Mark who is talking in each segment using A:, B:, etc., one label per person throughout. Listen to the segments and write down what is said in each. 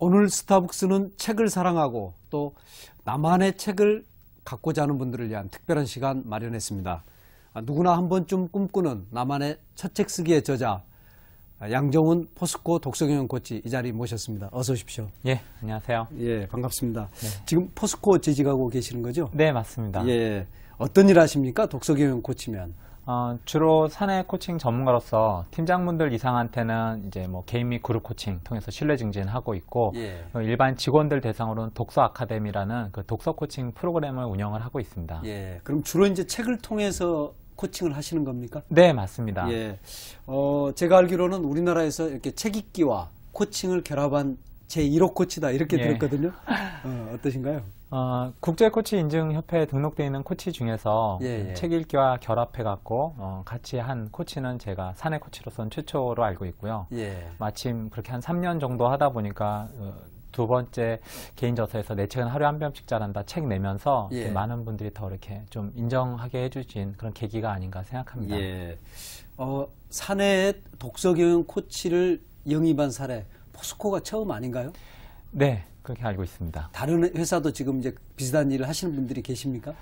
A: 오늘 스타벅스는 책을 사랑하고 또 나만의 책을 갖고자 하는 분들을 위한 특별한 시간 마련했습니다. 누구나 한 번쯤 꿈꾸는 나만의 첫 책 쓰기의 저자 양정훈 포스코 독서경영 코치 이 자리 모셨습니다. 어서 오십시오.
B: 예, 안녕하세요.
A: 예, 반갑습니다.
B: 네.
A: 지금 포스코 재직하고 계시는 거죠?
B: 네, 맞습니다.
A: 예, 어떤 일 하십니까? 독서경영 코치면?
B: 주로 사내 코칭 전문가로서 팀장분들 이상한테는 이제 뭐 개인 및 그룹 코칭 통해서 신뢰 증진하고 있고,
A: 예.
B: 일반 직원들 대상으로는 독서 아카데미라는 그 독서 코칭 프로그램을 운영을 하고 있습니다.
A: 예, 그럼 주로 이제 책을 통해서 코칭을 하시는 겁니까?
B: 네, 맞습니다.
A: 예, 제가 알기로는 우리나라에서 이렇게 책 읽기와 코칭을 결합한 제1호 코치다 이렇게
B: 예.
A: 들었거든요. 어떠신가요?
B: 국제 코치 인증 협회에 등록되어 있는 코치 중에서
A: 예.
B: 책 읽기와 결합해 갖고 같이 한 코치는 제가 사내 코치로서는 최초로 알고 있고요.
A: 예.
B: 마침 그렇게 한 3년 정도 하다 보니까 두 번째 개인 저서에서 내 책은 하루에 한 병씩 잘한다 책 내면서
A: 예.
B: 많은 분들이 더 이렇게 좀 인정하게 해주신 그런 계기가 아닌가 생각합니다.
A: 예. 사내 독서경영 코치를 영입한 사례 포스코가 처음 아닌가요?
B: 네, 그렇게 알고 있습니다.
A: 다른 회사도 지금 이제 비슷한 일을 하시는 분들이 계십니까?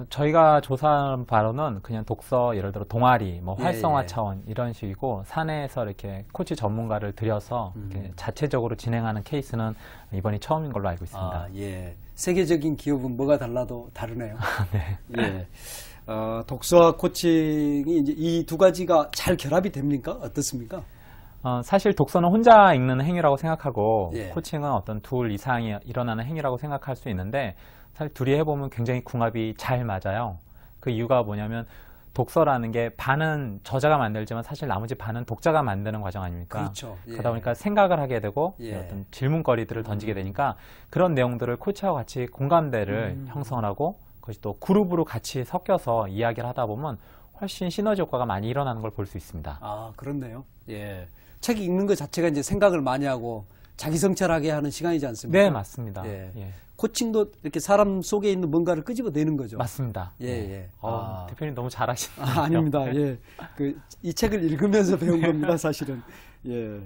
B: 저희가 조사한 바로는 그냥 독서 예를 들어 동아리, 뭐 활성화
A: 예.
B: 차원 이런 식이고 사내에서 이렇게 코치 전문가를 들여서 이렇게 자체적으로 진행하는 케이스는 이번이 처음인 걸로 알고 있습니다.
A: 예. 세계적인 기업은 뭐가 달라도 다르네요.
B: 네.
A: 예. 독서와 코칭이 이제 이 두 가지가 잘 결합이 됩니까? 어떻습니까?
B: 사실 독서는 혼자 읽는 행위라고 생각하고
A: 예.
B: 코칭은 어떤 둘 이상이 일어나는 행위라고 생각할 수 있는데 사실 둘이 해보면 굉장히 궁합이 잘 맞아요. 그 이유가 뭐냐면 독서라는 게 반은 저자가 만들지만 사실 나머지 반은 독자가 만드는 과정 아닙니까?
A: 그렇죠. 예.
B: 그러다 보니까 생각을 하게 되고
A: 예.
B: 어떤 질문거리들을 던지게 되니까 그런 내용들을 코치와 같이 공감대를 형성을 하고 그것이 또 그룹으로 같이 섞여서 이야기를 하다 보면 훨씬 시너지 효과가 많이 일어나는 걸 볼 수 있습니다.
A: 그렇네요. 예. 책 읽는 것 자체가 이제 생각을 많이 하고 자기 성찰하게 하는 시간이지 않습니까?
B: 네, 맞습니다.
A: 예.
B: 예.
A: 코칭도 이렇게 사람 속에 있는 뭔가를 끄집어내는 거죠.
B: 맞습니다.
A: 예, 예.
B: 대표님 너무 잘하시네요.
A: 아닙니다. 예. 이 책을 읽으면서 배운 겁니다, 사실은. 예.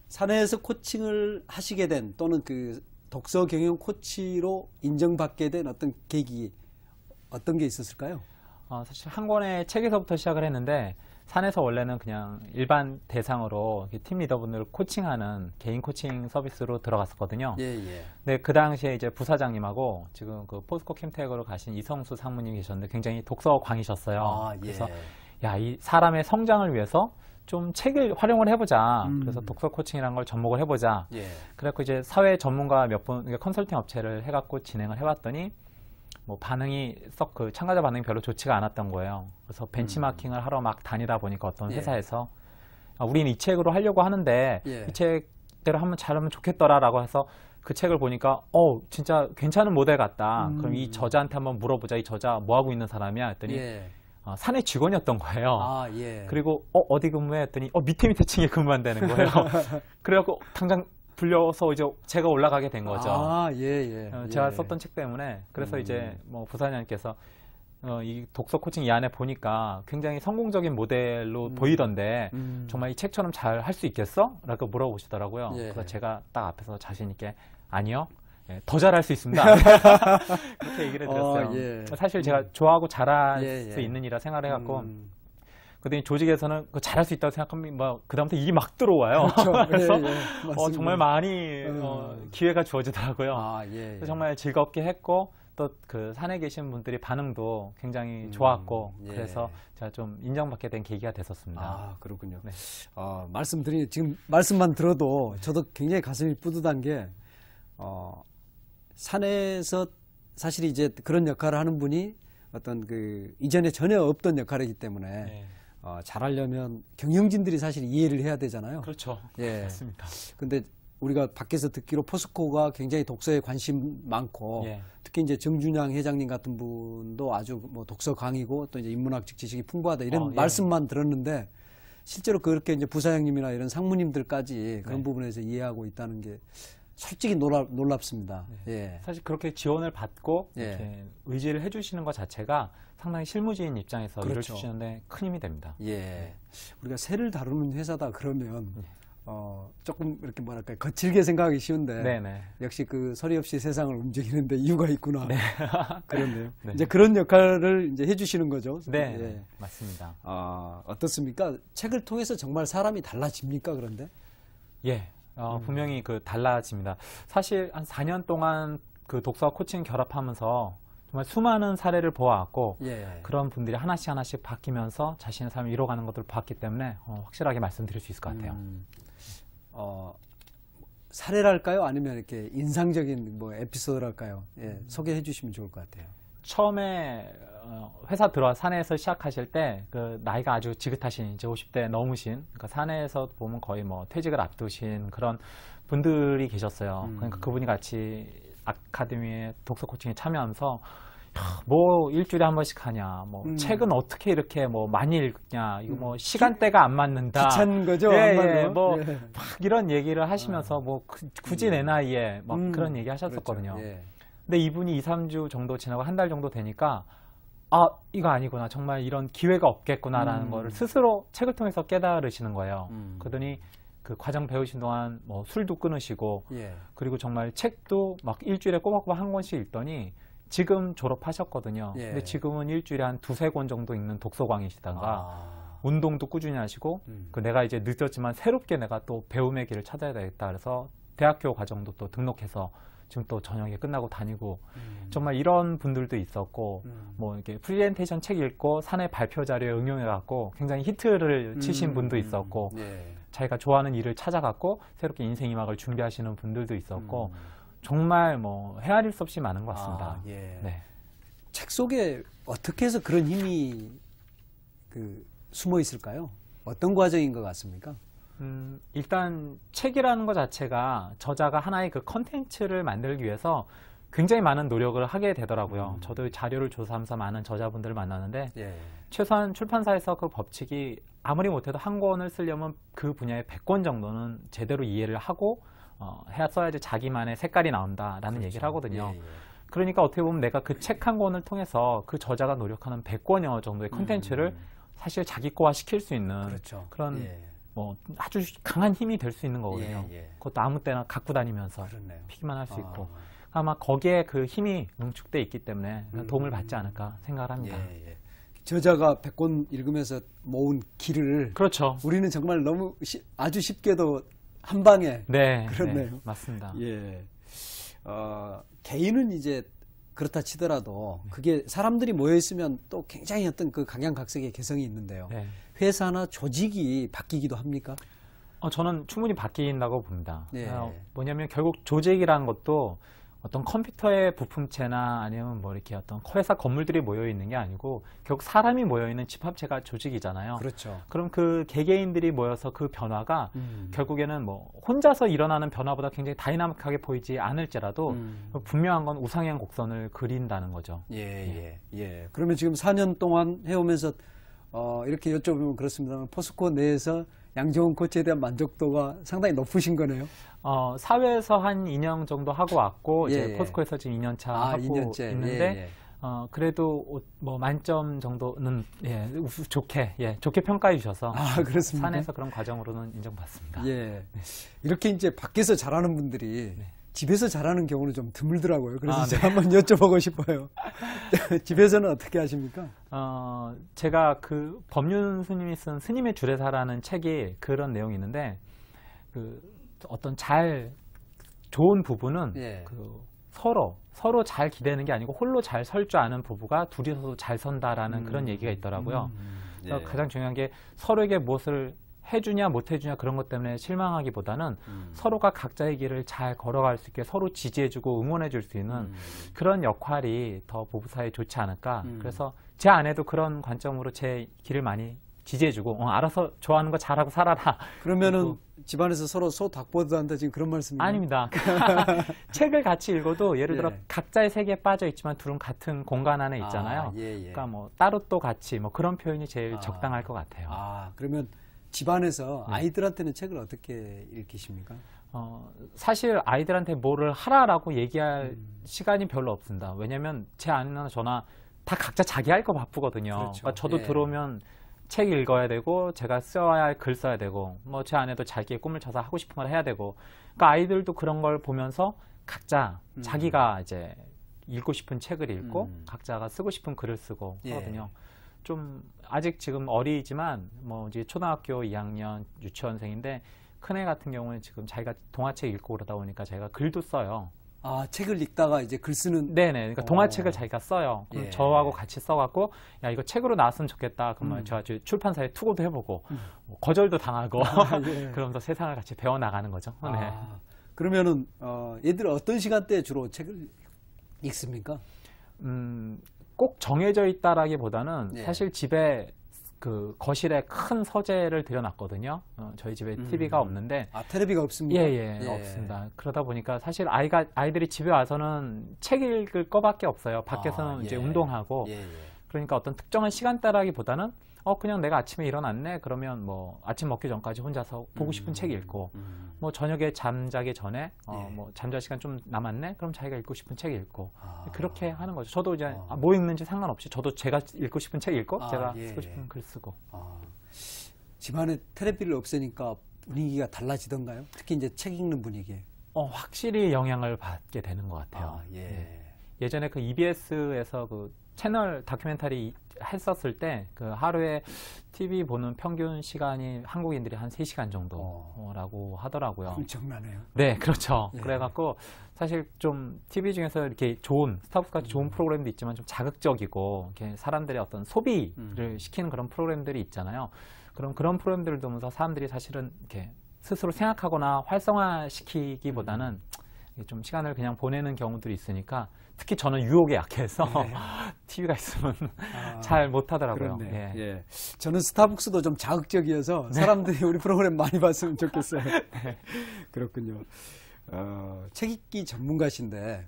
A: 사내에서 코칭을 하시게 된 또는 그 독서 경영 코치로 인정받게 된 어떤 계기, 어떤 게 있었을까요?
B: 사실 한 권의 책에서부터 시작을 했는데 산에서 원래는 그냥 일반 대상으로 팀 리더분들을 코칭하는 개인 코칭 서비스로 들어갔었거든요.
A: 예, 예.
B: 근데 그 당시에 이제 부사장님하고 지금 그 포스코 캠텍으로 가신 이성수 상무님이 계셨는데 굉장히 독서광이셨어요.
A: 예.
B: 그래서 야, 이 사람의 성장을 위해서 좀 책을 활용을 해보자. 그래서 독서 코칭이라는 걸 접목을 해보자.
A: 예.
B: 그래갖고 이제 사회 전문가 몇 분, 컨설팅 업체를 해갖고 진행을 해봤더니 뭐 반응이 썩 그 참가자 반응이 별로 좋지가 않았던 거예요. 그래서 벤치마킹을 하러 막 다니다 보니까 어떤 회사에서 우리는 이 책으로 하려고 하는데 이 책대로 하면 잘하면 좋겠더라라고 해서 그 책을 보니까 진짜 괜찮은 모델 같다. 그럼 이 저자한테 한번 물어보자. 이 저자 뭐 하고 있는 사람이야? 했더니 사내 직원이었던 거예요.
A: 예.
B: 그리고 어디 근무해? 했더니 밑에 층에 근무한다는 거예요. 그래갖고 당장 불려서 이제 제가 올라가게 된 거죠.
A: 예.
B: 제가 썼던 책 때문에. 그래서 이제 뭐 부사장님께서 이 독서 코칭 이 안에 보니까 굉장히 성공적인 모델로 보이던데 정말 이 책처럼 잘 할 수 있겠어? 라고 물어보시더라고요. 그래서 제가 딱 앞에서 자신 있게 아니요. 더 잘할 수 있습니다. 그렇게 얘기를 드렸어요. 사실 제가 좋아하고 잘할 수 있는 일이라 생각을 해갖고 그랬더니 조직에서는 잘할 수 있다고 생각하면 그다음부터 일이 막 들어와요. 그래서 정말 많이 기회가 주어지더라고요. 그래서 정말 즐겁게 했고 또 그 산에 계신 분들이 반응도 굉장히 좋았고 그래서 제가 좀 인정받게 된 계기가 됐었습니다.
A: 그렇군요.
B: 네.
A: 지금 말씀만 들어도 저도 굉장히 가슴이 뿌듯한 게 산에서 사실 이제 그런 역할을 하는 분이 어떤 그 이전에 전혀 없던 역할이기 때문에 잘하려면 경영진들이 사실 이해를 해야 되잖아요.
B: 그렇죠.
A: 예.
B: 맞습니다.
A: 근데 우리가 밖에서 듣기로 포스코가 굉장히 독서에 관심 많고 특히 이제 정준양 회장님 같은 분도 아주 뭐 독서 강이고 또 이제 인문학적 지식이 풍부하다 이런 말씀만 들었는데 실제로 그렇게 이제 부사장님이나 이런 상무님들까지 그런 부분에서 이해하고 있다는 게 솔직히 놀랍습니다.
B: 사실 그렇게 지원을 받고 이렇게 의지를 해주시는 것 자체가 상당히 실무지인 입장에서 일을 주시는데 큰 힘이 됩니다.
A: 우리가 새를 다루는 회사다 그러면 조금 이렇게 뭐랄까 거칠게 생각하기 쉬운데
B: 네네.
A: 역시 그 소리 없이 세상을 움직이는데 이유가 있구나.
B: 네.
A: 그렇네요.
B: 네.
A: 이제 그런 역할을 이제 해주시는 거죠.
B: 네,
A: 예.
B: 맞습니다.
A: 어떻습니까? 책을 통해서 정말 사람이 달라집니까? 그런데?
B: 예, 분명히 그 달라집니다. 사실 한 4년 동안 그 독서와 코칭 결합하면서 정말 수많은 사례를 보아왔고
A: 예.
B: 그런 분들이 하나씩 바뀌면서 자신의 삶을 이뤄가는 것들을 봤기 때문에 확실하게 말씀드릴 수 있을 것 같아요.
A: 사례랄까요? 아니면 이렇게 인상적인 뭐 에피소드랄까요? 예, 소개해 주시면 좋을 것 같아요.
B: 처음에 회사 들어와 사내에서 시작하실 때 그 나이가 아주 지긋하신 이제 50대 넘으신 그러니까 사내에서 보면 거의 뭐 퇴직을 앞두신 그런 분들이 계셨어요. 그러니까 그분이 같이 아카데미에 독서 코칭에 참여하면서 뭐 일주일에 한 번씩 하냐, 뭐 책은 어떻게 이렇게 뭐 많이 읽냐, 이거 뭐 시간대가 안 맞는다.
A: 귀찮은 거죠?
B: 예, 뭐 막 이런 얘기를 하시면서 뭐 굳이 내 나이에 막 그런 얘기 하셨었거든요.
A: 그렇죠. 예.
B: 근데 이분이 2, 3주 정도 지나고 한 달 정도 되니까 이거 아니구나. 정말 이런 기회가 없겠구나라는 거를 스스로 책을 통해서 깨달으시는 거예요. 그러더니 그 과정 배우신 동안 뭐 술도 끊으시고
A: 예.
B: 그리고 정말 책도 막 일주일에 꼬박꼬박 한 권씩 읽더니 지금 졸업하셨거든요.
A: 예.
B: 근데 지금은 일주일에 한 2-3권 정도 읽는 독서광이시다가 운동도 꾸준히 하시고 그 내가 이제 늦었지만 새롭게 내가 또 배움의 길을 찾아야 되겠다 그래서 대학교 과정도 또 등록해서 지금 또 저녁에 끝나고 다니고 정말 이런 분들도 있었고 뭐 이렇게 프리젠테이션 책 읽고 사내 발표 자료에 응용해 갖고 굉장히 히트를 치신 분도 있었고
A: 예.
B: 자기가 좋아하는 일을 찾아갖고 새롭게 인생 이막을 준비하시는 분들도 있었고 정말 뭐 헤아릴 수 없이 많은 것 같습니다.
A: 예.
B: 네.
A: 책 속에 어떻게 해서 그런 힘이 숨어 있을까요? 어떤 과정인 것 같습니까?
B: 일단 책이라는 것 자체가 저자가 하나의 그 컨텐츠를 만들기 위해서 굉장히 많은 노력을 하게 되더라고요. 저도 자료를 조사하면서 많은 저자분들을 만나는데
A: 예.
B: 최소한 출판사에서 그 법칙이 아무리 못해도 한 권을 쓰려면 그 분야의 100권 정도는 제대로 이해를 하고 써야지 자기만의 색깔이 나온다라는
A: 그렇죠.
B: 얘기를 하거든요.
A: 예, 예.
B: 그러니까 어떻게 보면 내가 그 책 한 권을 통해서 그 저자가 노력하는 100권여 정도의 컨텐츠를 사실 자기 거화 시킬 수 있는
A: 그렇죠.
B: 그런
A: 예.
B: 뭐 아주 강한 힘이 될 수 있는 거거든요.
A: 예, 예.
B: 그것도 아무 때나 갖고 다니면서
A: 그렇네요.
B: 피기만 할 수 있고 아마 거기에 그 힘이 응축돼 있기 때문에 도움을 받지 않을까 생각을 합니다.
A: 예, 예. 저자가 100권 읽으면서 모은 길을
B: 그렇죠.
A: 우리는 정말 너무 아주 쉽게도 한 방에
B: 네,
A: 그렇네요.
B: 네, 맞습니다.
A: 예. 개인은 이제 그렇다 치더라도 그게 사람들이 모여 있으면 또 굉장히 어떤 그 각양각색의 개성이 있는데요.
B: 네.
A: 회사나 조직이 바뀌기도 합니까?
B: 저는 충분히 바뀐다고 봅니다.
A: 예.
B: 뭐냐면 결국 조직이라는 것도 어떤 컴퓨터의 부품체나 아니면 뭐 이렇게 어떤 회사 건물들이 모여 있는 게 아니고 결국 사람이 모여 있는 집합체가 조직이잖아요.
A: 그렇죠.
B: 그럼 그 개개인들이 모여서 그 변화가 결국에는 뭐 혼자서 일어나는 변화보다 굉장히 다이나믹하게 보이지 않을지라도 분명한 건 우상향 곡선을 그린다는 거죠.
A: 예. 그러면 지금 4년 동안 해오면서 이렇게 여쭤보면 그렇습니다만 포스코 내에서 양정훈 코치에 대한 만족도가 상당히 높으신 거네요.
B: 사회에서 한 2년 정도 하고 왔고
A: 예,
B: 이제 포스코에서 지금 2년 차 하고
A: 2년째.
B: 있는데 그래도 뭐 만점 정도는 좋게 평가해 주셔서
A: 그렇습니까?
B: 산에서 그런 과정으로는 인정받습니다.
A: 예. 이렇게 이제 밖에서 잘하는 분들이 집에서 잘하는 경우는 좀 드물더라고요. 그래서 제가 한번 여쭤보고 싶어요. 집에서는 어떻게 하십니까?
B: 제가 그 법륜 스님이 쓴 스님의 주례사라는 책이 그런 내용이 있는데 그 어떤 좋은 부부는 그 서로 잘 기대는 게 아니고 홀로 잘 설 줄 아는 부부가 둘이서도 잘 선다라는 그런 얘기가 있더라고요. 그래서 가장 중요한 게 서로에게 무엇을 해주냐 못 해주냐 그런 것 때문에 실망하기보다는 서로가 각자의 길을 잘 걸어갈 수 있게 서로 지지해주고 응원해줄 수 있는 그런 역할이 더 부부 사이에 좋지 않을까. 그래서 제 아내도 그런 관점으로 제 길을 많이 지지해주고 알아서 좋아하는 거 잘하고 살아라.
A: 그러면은 집안에서 서로 소 닭보도 한다 지금 그런 말씀이에요?
B: 아닙니다. 책을 같이 읽어도 예를 들어 각자의 세계에 빠져 있지만 둘은 같은 공간 안에 있잖아요. 그러니까 뭐 따로 또 같이 뭐 그런 표현이 제일 적당할 것 같아요.
A: 그러면 집안에서 아이들한테는 책을 어떻게 읽히십니까?
B: 사실 아이들한테 뭐를 하라라고 얘기할 시간이 별로 없습니다. 왜냐면 제 아내나 저나 다 각자 자기 할 거 바쁘거든요.
A: 그렇죠.
B: 그러니까 저도 들어오면 책 읽어야 되고 제가 써야 할 글 써야 되고 뭐 제 아내도 자기의 꿈을 찾아 하고 싶은 걸 해야 되고 그러니까 아이들도 그런 걸 보면서 각자 자기가 이제 읽고 싶은 책을 읽고 각자가 쓰고 싶은 글을 쓰고 하거든요. 좀 아직 지금 어리지만 뭐 이제 초등학교 2학년 유치원생인데 큰애 같은 경우는 지금 자기가 동화책 읽고 그러다 보니까 자기가 글도 써요.
A: 아, 책을 읽다가 이제 글 쓰는.
B: 네네. 그러니까 동화책을 자기가 써요. 그럼 저하고 같이 써갖고 야 이거 책으로 나왔으면 좋겠다. 그러면 제가 출판사에 투고도 해보고 뭐 거절도 당하고 그러면서 세상을 같이 배워 나가는 거죠. 네.
A: 그러면은 얘들 어떤 시간대에 주로 책을 읽습니까?
B: 꼭 정해져 있다라기보다는 사실 집에 그 거실에 큰 서재를 들여놨거든요. 저희 집에 TV가 없는데.
A: 아, 텔레비가 없습니까?
B: 예, 없습니다. 그러다 보니까 사실 아이들이 집에 와서는 책 읽을 거밖에 없어요. 밖에서는 이제 운동하고. 그러니까 어떤 특정한 시간대라기보다는 그냥 내가 아침에 일어났네? 그러면 뭐 아침 먹기 전까지 혼자서 보고 싶은 책 읽고, 뭐 저녁에 잠자기 전에, 뭐 잠잘 시간 좀 남았네? 그럼 자기가 읽고 싶은 책 읽고, 그렇게 하는 거죠. 저도 이제 뭐 읽는지 상관없이 저도 제가 읽고 싶은 책 읽고, 제가 쓰고 싶은 글 쓰고.
A: 집안에 텔레비를 없애니까 분위기가 달라지던가요? 특히 이제 책 읽는 분위기에.
B: 확실히 영향을 받게 되는 것 같아요. 예전에 그 EBS에서 그 채널 다큐멘터리 했었을 때 그 하루에 TV 보는 평균 시간이 한국인들이 한 3시간 정도라고 하더라고요.
A: 엄청나네요.
B: 네, 그렇죠. 그래갖고 사실 좀 TV 중에서 이렇게 좋은 스타벅스같이 좋은 프로그램도 있지만 좀 자극적이고 이렇게 사람들의 어떤 소비를 시키는 그런 프로그램들이 있잖아요. 그런 프로그램들을 보면서 사람들이 사실은 이렇게 스스로 생각하거나 활성화시키기보다는 좀 시간을 그냥 보내는 경우들이 있으니까 특히 저는 유혹에 약해서 TV가 있으면 잘 못하더라고요.
A: 저는 스타벅스도 좀 자극적이어서 사람들이 우리 프로그램 많이 봤으면 좋겠어요. 그렇군요. 책 읽기 전문가신데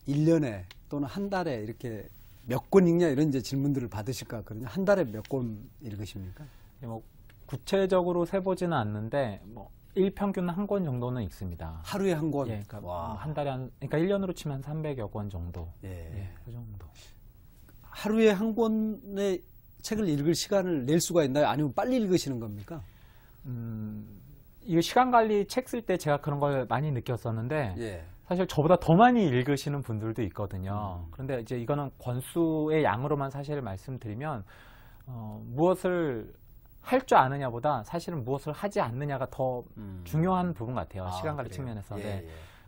A: 1년에 또는 한 달에 이렇게 몇 권 읽냐 이런 이제 질문들을 받으실 것 같거든요. 한 달에 몇 권 읽으십니까?
B: 뭐 구체적으로 세보지는 않는데 뭐 일평균 한 권 정도는 읽습니다.
A: 하루에 한 권?
B: 그러니까 한 달에 그러니까 1년으로 치면 300여 권 정도. 그 정도.
A: 하루에 한 권의 책을 읽을 시간을 낼 수가 있나요? 아니면 빨리 읽으시는 겁니까?
B: 이거 시간 관리 책 쓸 때 제가 그런 걸 많이 느꼈었는데 사실 저보다 더 많이 읽으시는 분들도 있거든요. 그런데 이제 이거는 권수의 양으로만 사실 말씀드리면 무엇을 할 줄 아느냐보다 사실은 무엇을 하지 않느냐가 더 중요한 부분 같아요. 시간 관리 측면에서.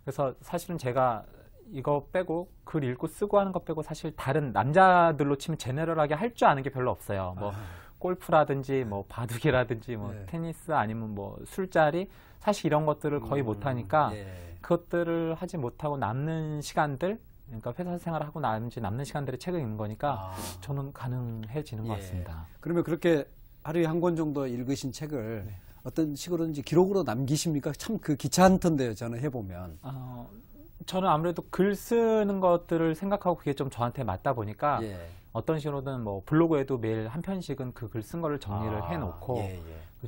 B: 그래서 사실은 제가 이거 빼고 글 읽고 쓰고 하는 것 빼고 사실 다른 남자들로 치면 제너럴하게 할 줄 아는 게 별로 없어요. 뭐 골프라든지 뭐 바둑이라든지 뭐 테니스 아니면 뭐 술자리 사실 이런 것들을 거의 못하니까 그것들을 하지 못하고 남는 시간들 그러니까 회사 생활을 하고 남는 시간들에 책을 읽는 거니까 저는 가능해지는 것 같습니다.
A: 그러면 그렇게 하루에 한 권 정도 읽으신 책을 어떤 식으로든지 기록으로 남기십니까? 참 그 귀찮던데요, 저는 해보면.
B: 저는 아무래도 글 쓰는 것들을 생각하고 그게 좀 저한테 맞다 보니까 어떤 식으로든 뭐 블로그에도 매일 한 편씩은 그 글 쓴 거를 정리를 해놓고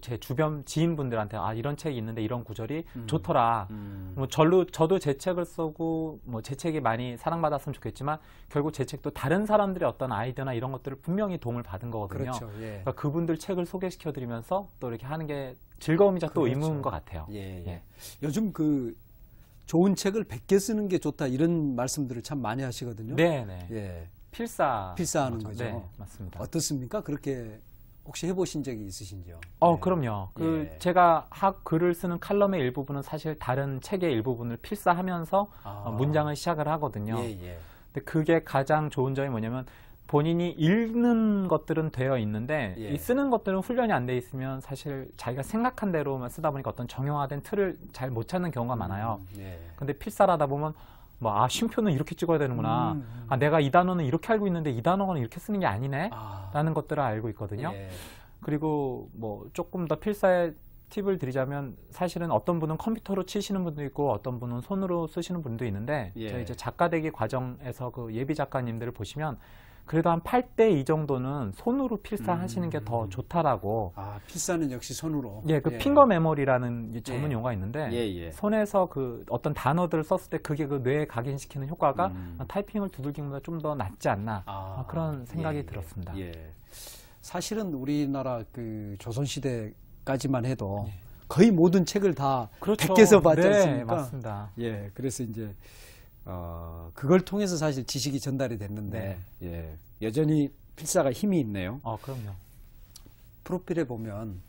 B: 제 주변 지인분들한테 이런 책이 있는데 이런 구절이 좋더라. 뭐 저도 제 책을 쓰고 뭐 제 책이 많이 사랑받았으면 좋겠지만 결국 제 책도 다른 사람들의 어떤 아이디어나 이런 것들을 분명히 도움을 받은 거거든요.
A: 그렇죠.
B: 그러니까 그분들 책을 소개시켜드리면서 또 이렇게 하는 게 즐거움이자 또 의무인 것 같아요.
A: 요즘 그 좋은 책을 100개 쓰는 게 좋다 이런 말씀들을 참 많이 하시거든요. 필사하는 거죠.
B: 네, 맞습니다.
A: 어떻습니까? 그렇게 혹시 해보신 적이 있으신지요?
B: 그럼요. 제가 글을 쓰는 칼럼의 일부분은 사실 다른 책의 일부분을 필사하면서 문장을 시작을 하거든요. 근데 그게 가장 좋은 점이 뭐냐면 본인이 읽는 것들은 되어 있는데 이 쓰는 것들은 훈련이 안 돼 있으면 사실 자기가 생각한 대로만 쓰다 보니까 어떤 정형화된 틀을 잘 못 찾는 경우가 많아요. 근데 필사를 하다 보면 쉼표는 이렇게 찍어야 되는구나. 내가 이 단어는 이렇게 알고 있는데 이 단어는 이렇게 쓰는 게 아니네. 라는 것들을 알고 있거든요. 그리고 뭐 조금 더 필사의 팁을 드리자면 사실은 어떤 분은 컴퓨터로 치시는 분도 있고 어떤 분은 손으로 쓰시는 분도 있는데 저희 이제 작가 되기 과정에서 그 예비 작가님들을 보시면 그래도 한 8대 2 정도는 손으로 필사하시는 게 더 좋다라고.
A: 필사는 역시 손으로.
B: 그 핑거 메모리라는 전문 용어가 있는데 손에서 그 어떤 단어들을 썼을 때 그게 그 뇌에 각인시키는 효과가 타이핑을 두들기는 것보다 좀 더 낫지 않나 그런 생각이 들었습니다.
A: 사실은 우리나라 그 조선시대까지만 해도 거의 모든 책을 다
B: 그렇죠.
A: 베껴서 봤지
B: 네,
A: 않습니까?
B: 맞습니다.
A: 예, 그래서 이제 그걸 통해서 사실 지식이 전달이 됐는데 예, 여전히 필사가 힘이 있네요.
B: 그럼요.
A: 프로필에 보면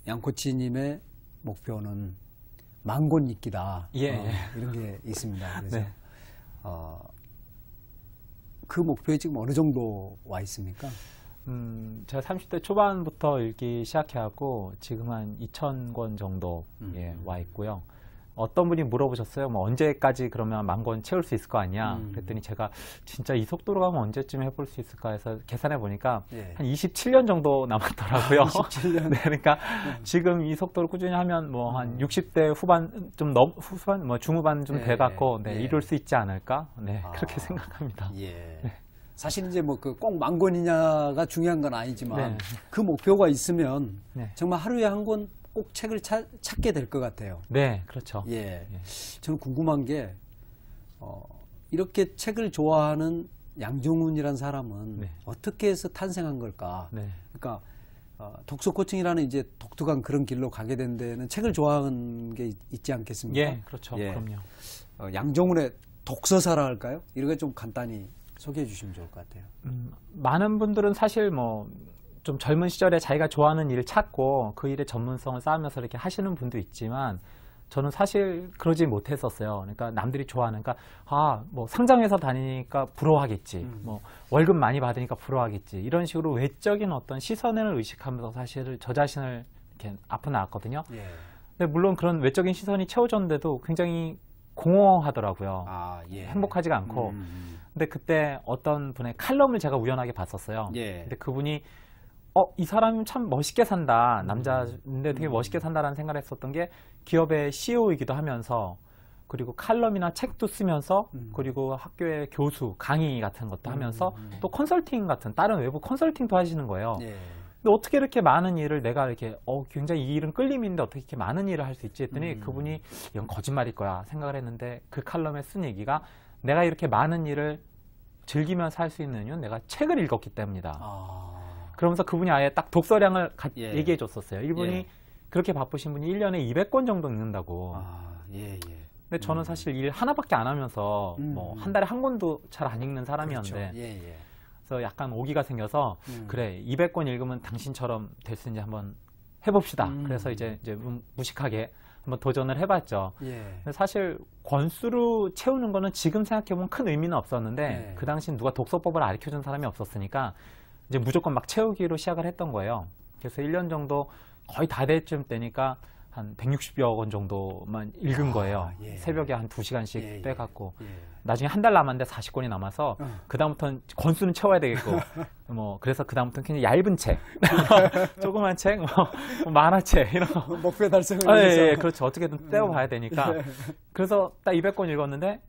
A: 양코치님의 목표는 만권 읽기다. 이런 게 있습니다. 그래서
B: 네.
A: 그 목표에 지금 어느 정도 와 있습니까?
B: 제가 30대 초반부터 읽기 시작해갖고 지금 한 2,000권 정도 와 있고요. 어떤 분이 물어보셨어요. 뭐 언제까지 그러면 10,000권 채울 수 있을 거 아니야? 그랬더니 제가 진짜 이 속도로 가면 언제쯤 해볼 수 있을까 해서 계산해 보니까 한 27년 정도 남았더라고요.
A: 27년.
B: 네, 그러니까 지금 이 속도로 꾸준히 하면 뭐 한 60대 후반 좀 후반 뭐 중후반 좀 돼갖고 이룰 수 있지 않을까? 네, 그렇게 생각합니다.
A: 예. 사실 이제 뭐 그 꼭 10,000권이냐가 중요한 건 아니지만
B: 네.
A: 그 목표가 있으면
B: 네.
A: 정말 하루에 한 권 꼭 책을 찾게 될 것 같아요.
B: 네, 그렇죠.
A: 예. 저는 궁금한 게 이렇게 책을 좋아하는 양정훈이라는 사람은 어떻게 해서 탄생한 걸까? 그러니까 독서 코칭이라는 이제 독특한 그런 길로 가게 된 데는 책을 좋아하는 게 있지 않겠습니까?
B: 예, 그렇죠. 그럼요.
A: 양정훈의 독서사라 할까요? 이런 거 좀 간단히 소개해 주시면 좋을 것 같아요.
B: 많은 분들은 사실 뭐 좀 젊은 시절에 자기가 좋아하는 일을 찾고 그 일의 전문성을 쌓으면서 이렇게 하시는 분도 있지만 저는 사실 그러지 못했었어요. 그러니까 남들이 좋아하는, 그러니까 뭐 상장회사 다니니까 부러워하겠지, 뭐 월급 많이 받으니까 부러워하겠지, 이런 식으로 외적인 어떤 시선을 의식하면서 사실 저 자신을 이렇게 앞으로 나왔거든요. 근데 물론 그런 외적인 시선이 채워졌는데도 굉장히 공허하더라고요. 행복하지가 않고. 근데 그때 어떤 분의 칼럼을 제가 우연하게 봤었어요. 근데 그분이 이 사람이 참 멋있게 산다. 남자인데 되게 멋있게 산다라는 생각을 했었던 게 기업의 CEO이기도 하면서 그리고 칼럼이나 책도 쓰면서 그리고 학교의 교수, 강의 같은 것도 하면서 또 컨설팅 같은 다른 외부 컨설팅도 하시는 거예요. 근데 어떻게 이렇게 많은 일을 내가 이렇게 굉장히 이 일은 끌림인데 어떻게 이렇게 많은 일을 할 수 있지 했더니 그분이 이건 거짓말일 거야 생각을 했는데 그 칼럼에 쓴 얘기가 내가 이렇게 많은 일을 즐기면서 할 수 있는 이유는 내가 책을 읽었기 때문이다. 그러면서 그분이 아예 딱 독서량을 얘기해 줬었어요. 이분이 그렇게 바쁘신 분이 1년에 200권 정도 읽는다고. 근데 저는 사실 일 하나밖에 안 하면서 뭐 한 달에 한 권도 잘 안 읽는 사람이었는데 그래서 약간 오기가 생겨서 그래 200권 읽으면 당신처럼 될 수 있는지 한번 해봅시다. 그래서 이제 무식하게 한번 도전을 해봤죠. 근데 사실 권수로 채우는 거는 지금 생각해보면 큰 의미는 없었는데 그 당시 누가 독서법을 가르쳐준 사람이 없었으니까 이제 무조건 막 채우기로 시작을 했던 거예요. 그래서 1년 정도 거의 다 될 쯤 되니까 한 160여 권 정도만 읽은 거예요. 새벽에 한 2시간씩 빼갖고. 나중에 한 달 남았는데 40권이 남아서 그다음부터는 권수는 채워야 되겠고 뭐 그래서 그다음부터는 그냥 얇은 책, 조그만 책, 뭐 만화책 이런 거.
A: 목표 달성을 위해서.
B: 그렇죠. 어떻게든 떼어봐야 되니까. 그래서 딱 200권 읽었는데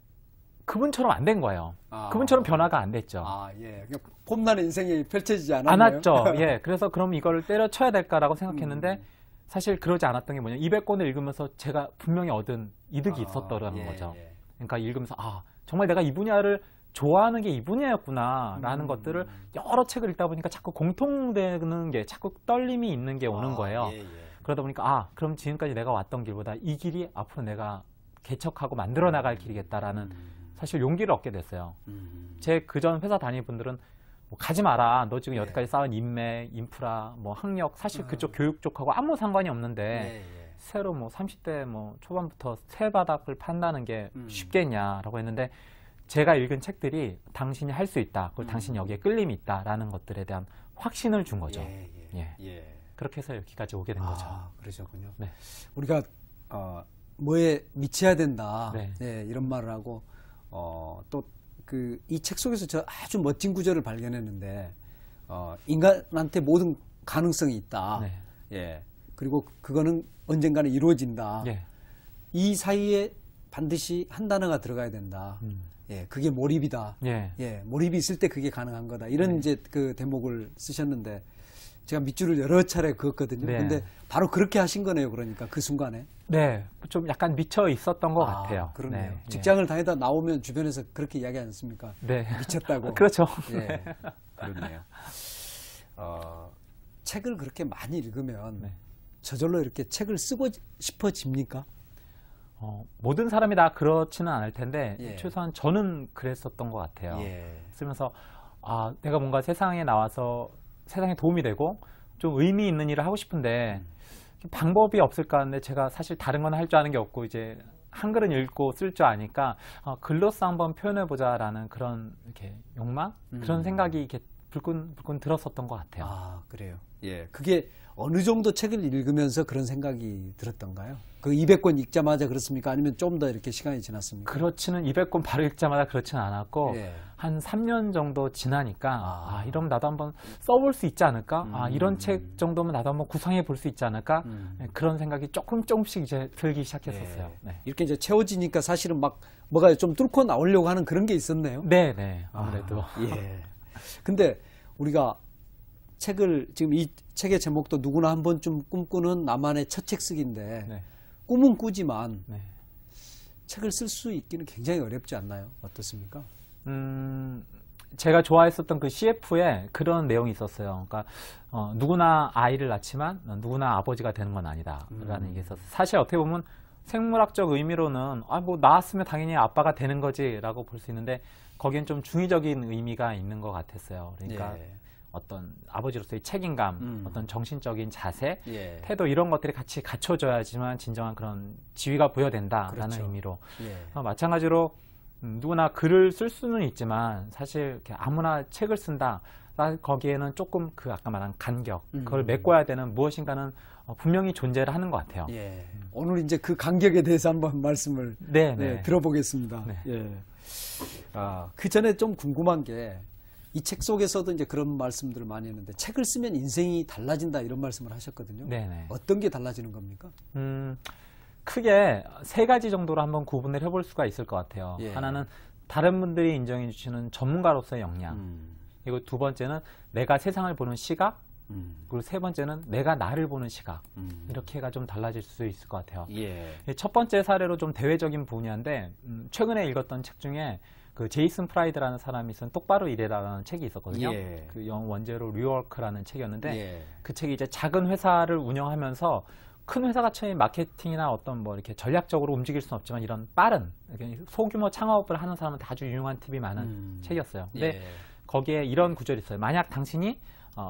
B: 그분처럼 안 된 거예요. 그분처럼 변화가 안 됐죠.
A: 그러니까 폼나는 인생이 펼쳐지지 않았네요.
B: 안 왔죠. 그래서 그럼 이거를 때려쳐야 될까라고 생각했는데 사실 그러지 않았던 게 뭐냐. 200권을 읽으면서 제가 분명히 얻은 이득이 있었더라는 거죠. 그러니까 읽으면서 정말 내가 이 분야를 좋아하는 게 이 분야였구나 라는 것들을 여러 책을 읽다 보니까 자꾸 공통되는 게 자꾸 떨림이 있는 게 오는 거예요. 그러다 보니까 그럼 지금까지 내가 왔던 길보다 이 길이 앞으로 내가 개척하고 만들어 나갈 길이겠다라는 사실 용기를 얻게 됐어요. 제 그전 회사 다니는 분들은 뭐 가지 마라. 너 지금 여태까지 쌓은 인맥, 인프라, 뭐 학력 사실 그쪽 교육 쪽하고 아무 상관이 없는데 새로 뭐 30대 뭐 초반부터 새 바닥을 판다는 게 쉽겠냐라고 했는데 제가 읽은 책들이 당신이 할 수 있다. 그리고 당신이 여기에 끌림이 있다라는 것들에 대한 확신을 준 거죠. 그렇게 해서 여기까지 오게 된 거죠.
A: 그러셨군요. 우리가 뭐에 미쳐야 된다.
B: 네.
A: 이런 말을 하고 또 그 이 책 속에서 저 아주 멋진 구절을 발견했는데 인간한테 모든 가능성이 있다. 그리고 그거는 언젠가는 이루어진다. 이 사이에 반드시 한 단어가 들어가야 된다. 그게 몰입이다. 몰입이 있을 때 그게 가능한 거다. 이런 이제 그 대목을 쓰셨는데 제가 밑줄을 여러 차례 그었거든요. 근데 바로 그렇게 하신 거네요. 그러니까 그 순간에.
B: 좀 약간 미쳐 있었던 것 같아요.
A: 그러네요. 직장을 다니다 나오면 주변에서 그렇게 이야기하지 않습니까? 미쳤다고.
B: 그렇죠.
A: 그렇네요. 책을 그렇게 많이 읽으면
B: 네.
A: 저절로 이렇게 책을 쓰고 싶어집니까?
B: 모든 사람이 다 그렇지는 않을 텐데
A: 예.
B: 최소한 저는 그랬었던 것 같아요.
A: 예.
B: 쓰면서 내가 뭔가 세상에 나와서 세상에 도움이 되고 좀 의미 있는 일을 하고 싶은데 방법이 없을까 하는데 제가 사실 다른 건 할 줄 아는 게 없고 이제 한글은 읽고 쓸 줄 아니까 글로써 한번 표현해보자라는 그런 이렇게 욕망? 그런 생각이 이렇게 불끈 들었었던 것 같아요.
A: 아, 그래요. 예. 그게 어느 정도 책을 읽으면서 그런 생각이 들었던가요? 그 200권 읽자마자 그렇습니까? 아니면 좀 더 이렇게 시간이 지났습니까?
B: 그렇지는 200권 바로 읽자마자 그렇지는 않았고
A: 예.
B: 한 3년 정도 지나니까 이러면 나도 한번 써볼 수 있지 않을까? 이런 책 정도면 나도 한번 구상해 볼 수 있지 않을까? 그런 생각이 조금씩 이제 들기 시작했었어요.
A: 예.
B: 네.
A: 이렇게 이제 채워지니까 사실은 막 뭐가 좀 뚫고 나오려고 하는 그런 게 있었네요.
B: 네, 아무래도.
A: 예. 근데 우리가 책을 지금 이 책의 제목도 누구나 한 번쯤 꿈꾸는 나만의 첫 책 쓰기인데
B: 네.
A: 꿈은 꾸지만
B: 네.
A: 책을 쓸 수 있기는 굉장히 어렵지 않나요? 어떻습니까?
B: 제가 좋아했었던 그 CF에 그런 내용이 있었어요. 그러니까 누구나 아이를 낳지만 누구나 아버지가 되는 건 아니다라는 게 있었어요. 사실 어떻게 보면 생물학적 의미로는 뭐 낳았으면 당연히 아빠가 되는 거지라고 볼 수 있는데 거기엔 좀 중의적인 의미가 있는 것 같았어요. 그러니까
A: 예.
B: 어떤 아버지로서의 책임감, 어떤 정신적인 자세,
A: 예.
B: 태도 이런 것들이 같이 갖춰져야지만 진정한 그런 지위가 부여된다라는
A: 그렇죠.
B: 의미로
A: 예.
B: 마찬가지로 누구나 글을 쓸 수는 있지만 사실 이렇게 아무나 책을 쓴다. 거기에는 조금 그 아까 말한 간격, 그걸 메꿔야 되는 무엇인가는 분명히 존재를 하는 것 같아요.
A: 예. 오늘 이제 그 간격에 대해서 한번 말씀을
B: 네.
A: 들어보겠습니다.
B: 네.
A: 예. 그 전에 좀 궁금한 게 이 책 속에서도 이제 그런 말씀들을 많이 했는데 책을 쓰면 인생이 달라진다 이런 말씀을 하셨거든요.
B: 네네.
A: 어떤 게 달라지는 겁니까?
B: 크게 세 가지 정도로 한번 구분을 해볼 수가 있을 것 같아요.
A: 예.
B: 하나는 다른 분들이 인정해 주시는 전문가로서의 역량, 그리고 두 번째는 내가 세상을 보는 시각, 그리고 세 번째는 내가 나를 보는 시각. 이렇게가 좀 달라질 수 있을 것 같아요.
A: 예.
B: 첫 번째 사례로 좀 대외적인 분야인데 최근에 읽었던 책 중에 그 제이슨 프라이드라는 사람이 쓴 똑바로 일해라라는 책이 있었거든요.
A: 예.
B: 그 영 원제로 리워크라는 책이었는데
A: 예.
B: 그 책이 이제 작은 회사를 운영하면서 큰 회사 같이 마케팅이나 어떤 뭐 이렇게 전략적으로 움직일 수는 없지만 이런 빠른 소규모 창업을 하는 사람한테 아주 유용한 팁이 많은 책이었어요. 근데
A: 예.
B: 거기에 이런 구절이 있어요. 만약 당신이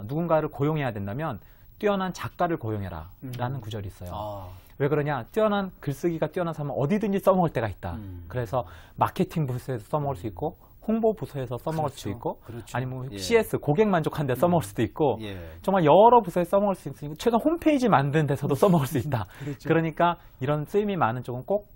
B: 누군가를 고용해야 된다면 뛰어난 작가를 고용해라 라는 구절이 있어요. 왜 그러냐? 뛰어난 글쓰기가 뛰어난 사람은 어디든지 써먹을 때가 있다. 그래서 마케팅 부서에서 써먹을 수 있고 홍보 부서에서 써먹을
A: 그렇죠.
B: 수 있고
A: 그렇죠.
B: 아니면
A: 예.
B: CS 고객 만족하는 데 써먹을 수도 있고
A: 예.
B: 정말 여러 부서에 써먹을 수 있으니까 최소한 홈페이지 만드는 데서도 써먹을 수 있다.
A: 그렇죠.
B: 그러니까 이런 쓰임이 많은 쪽은 꼭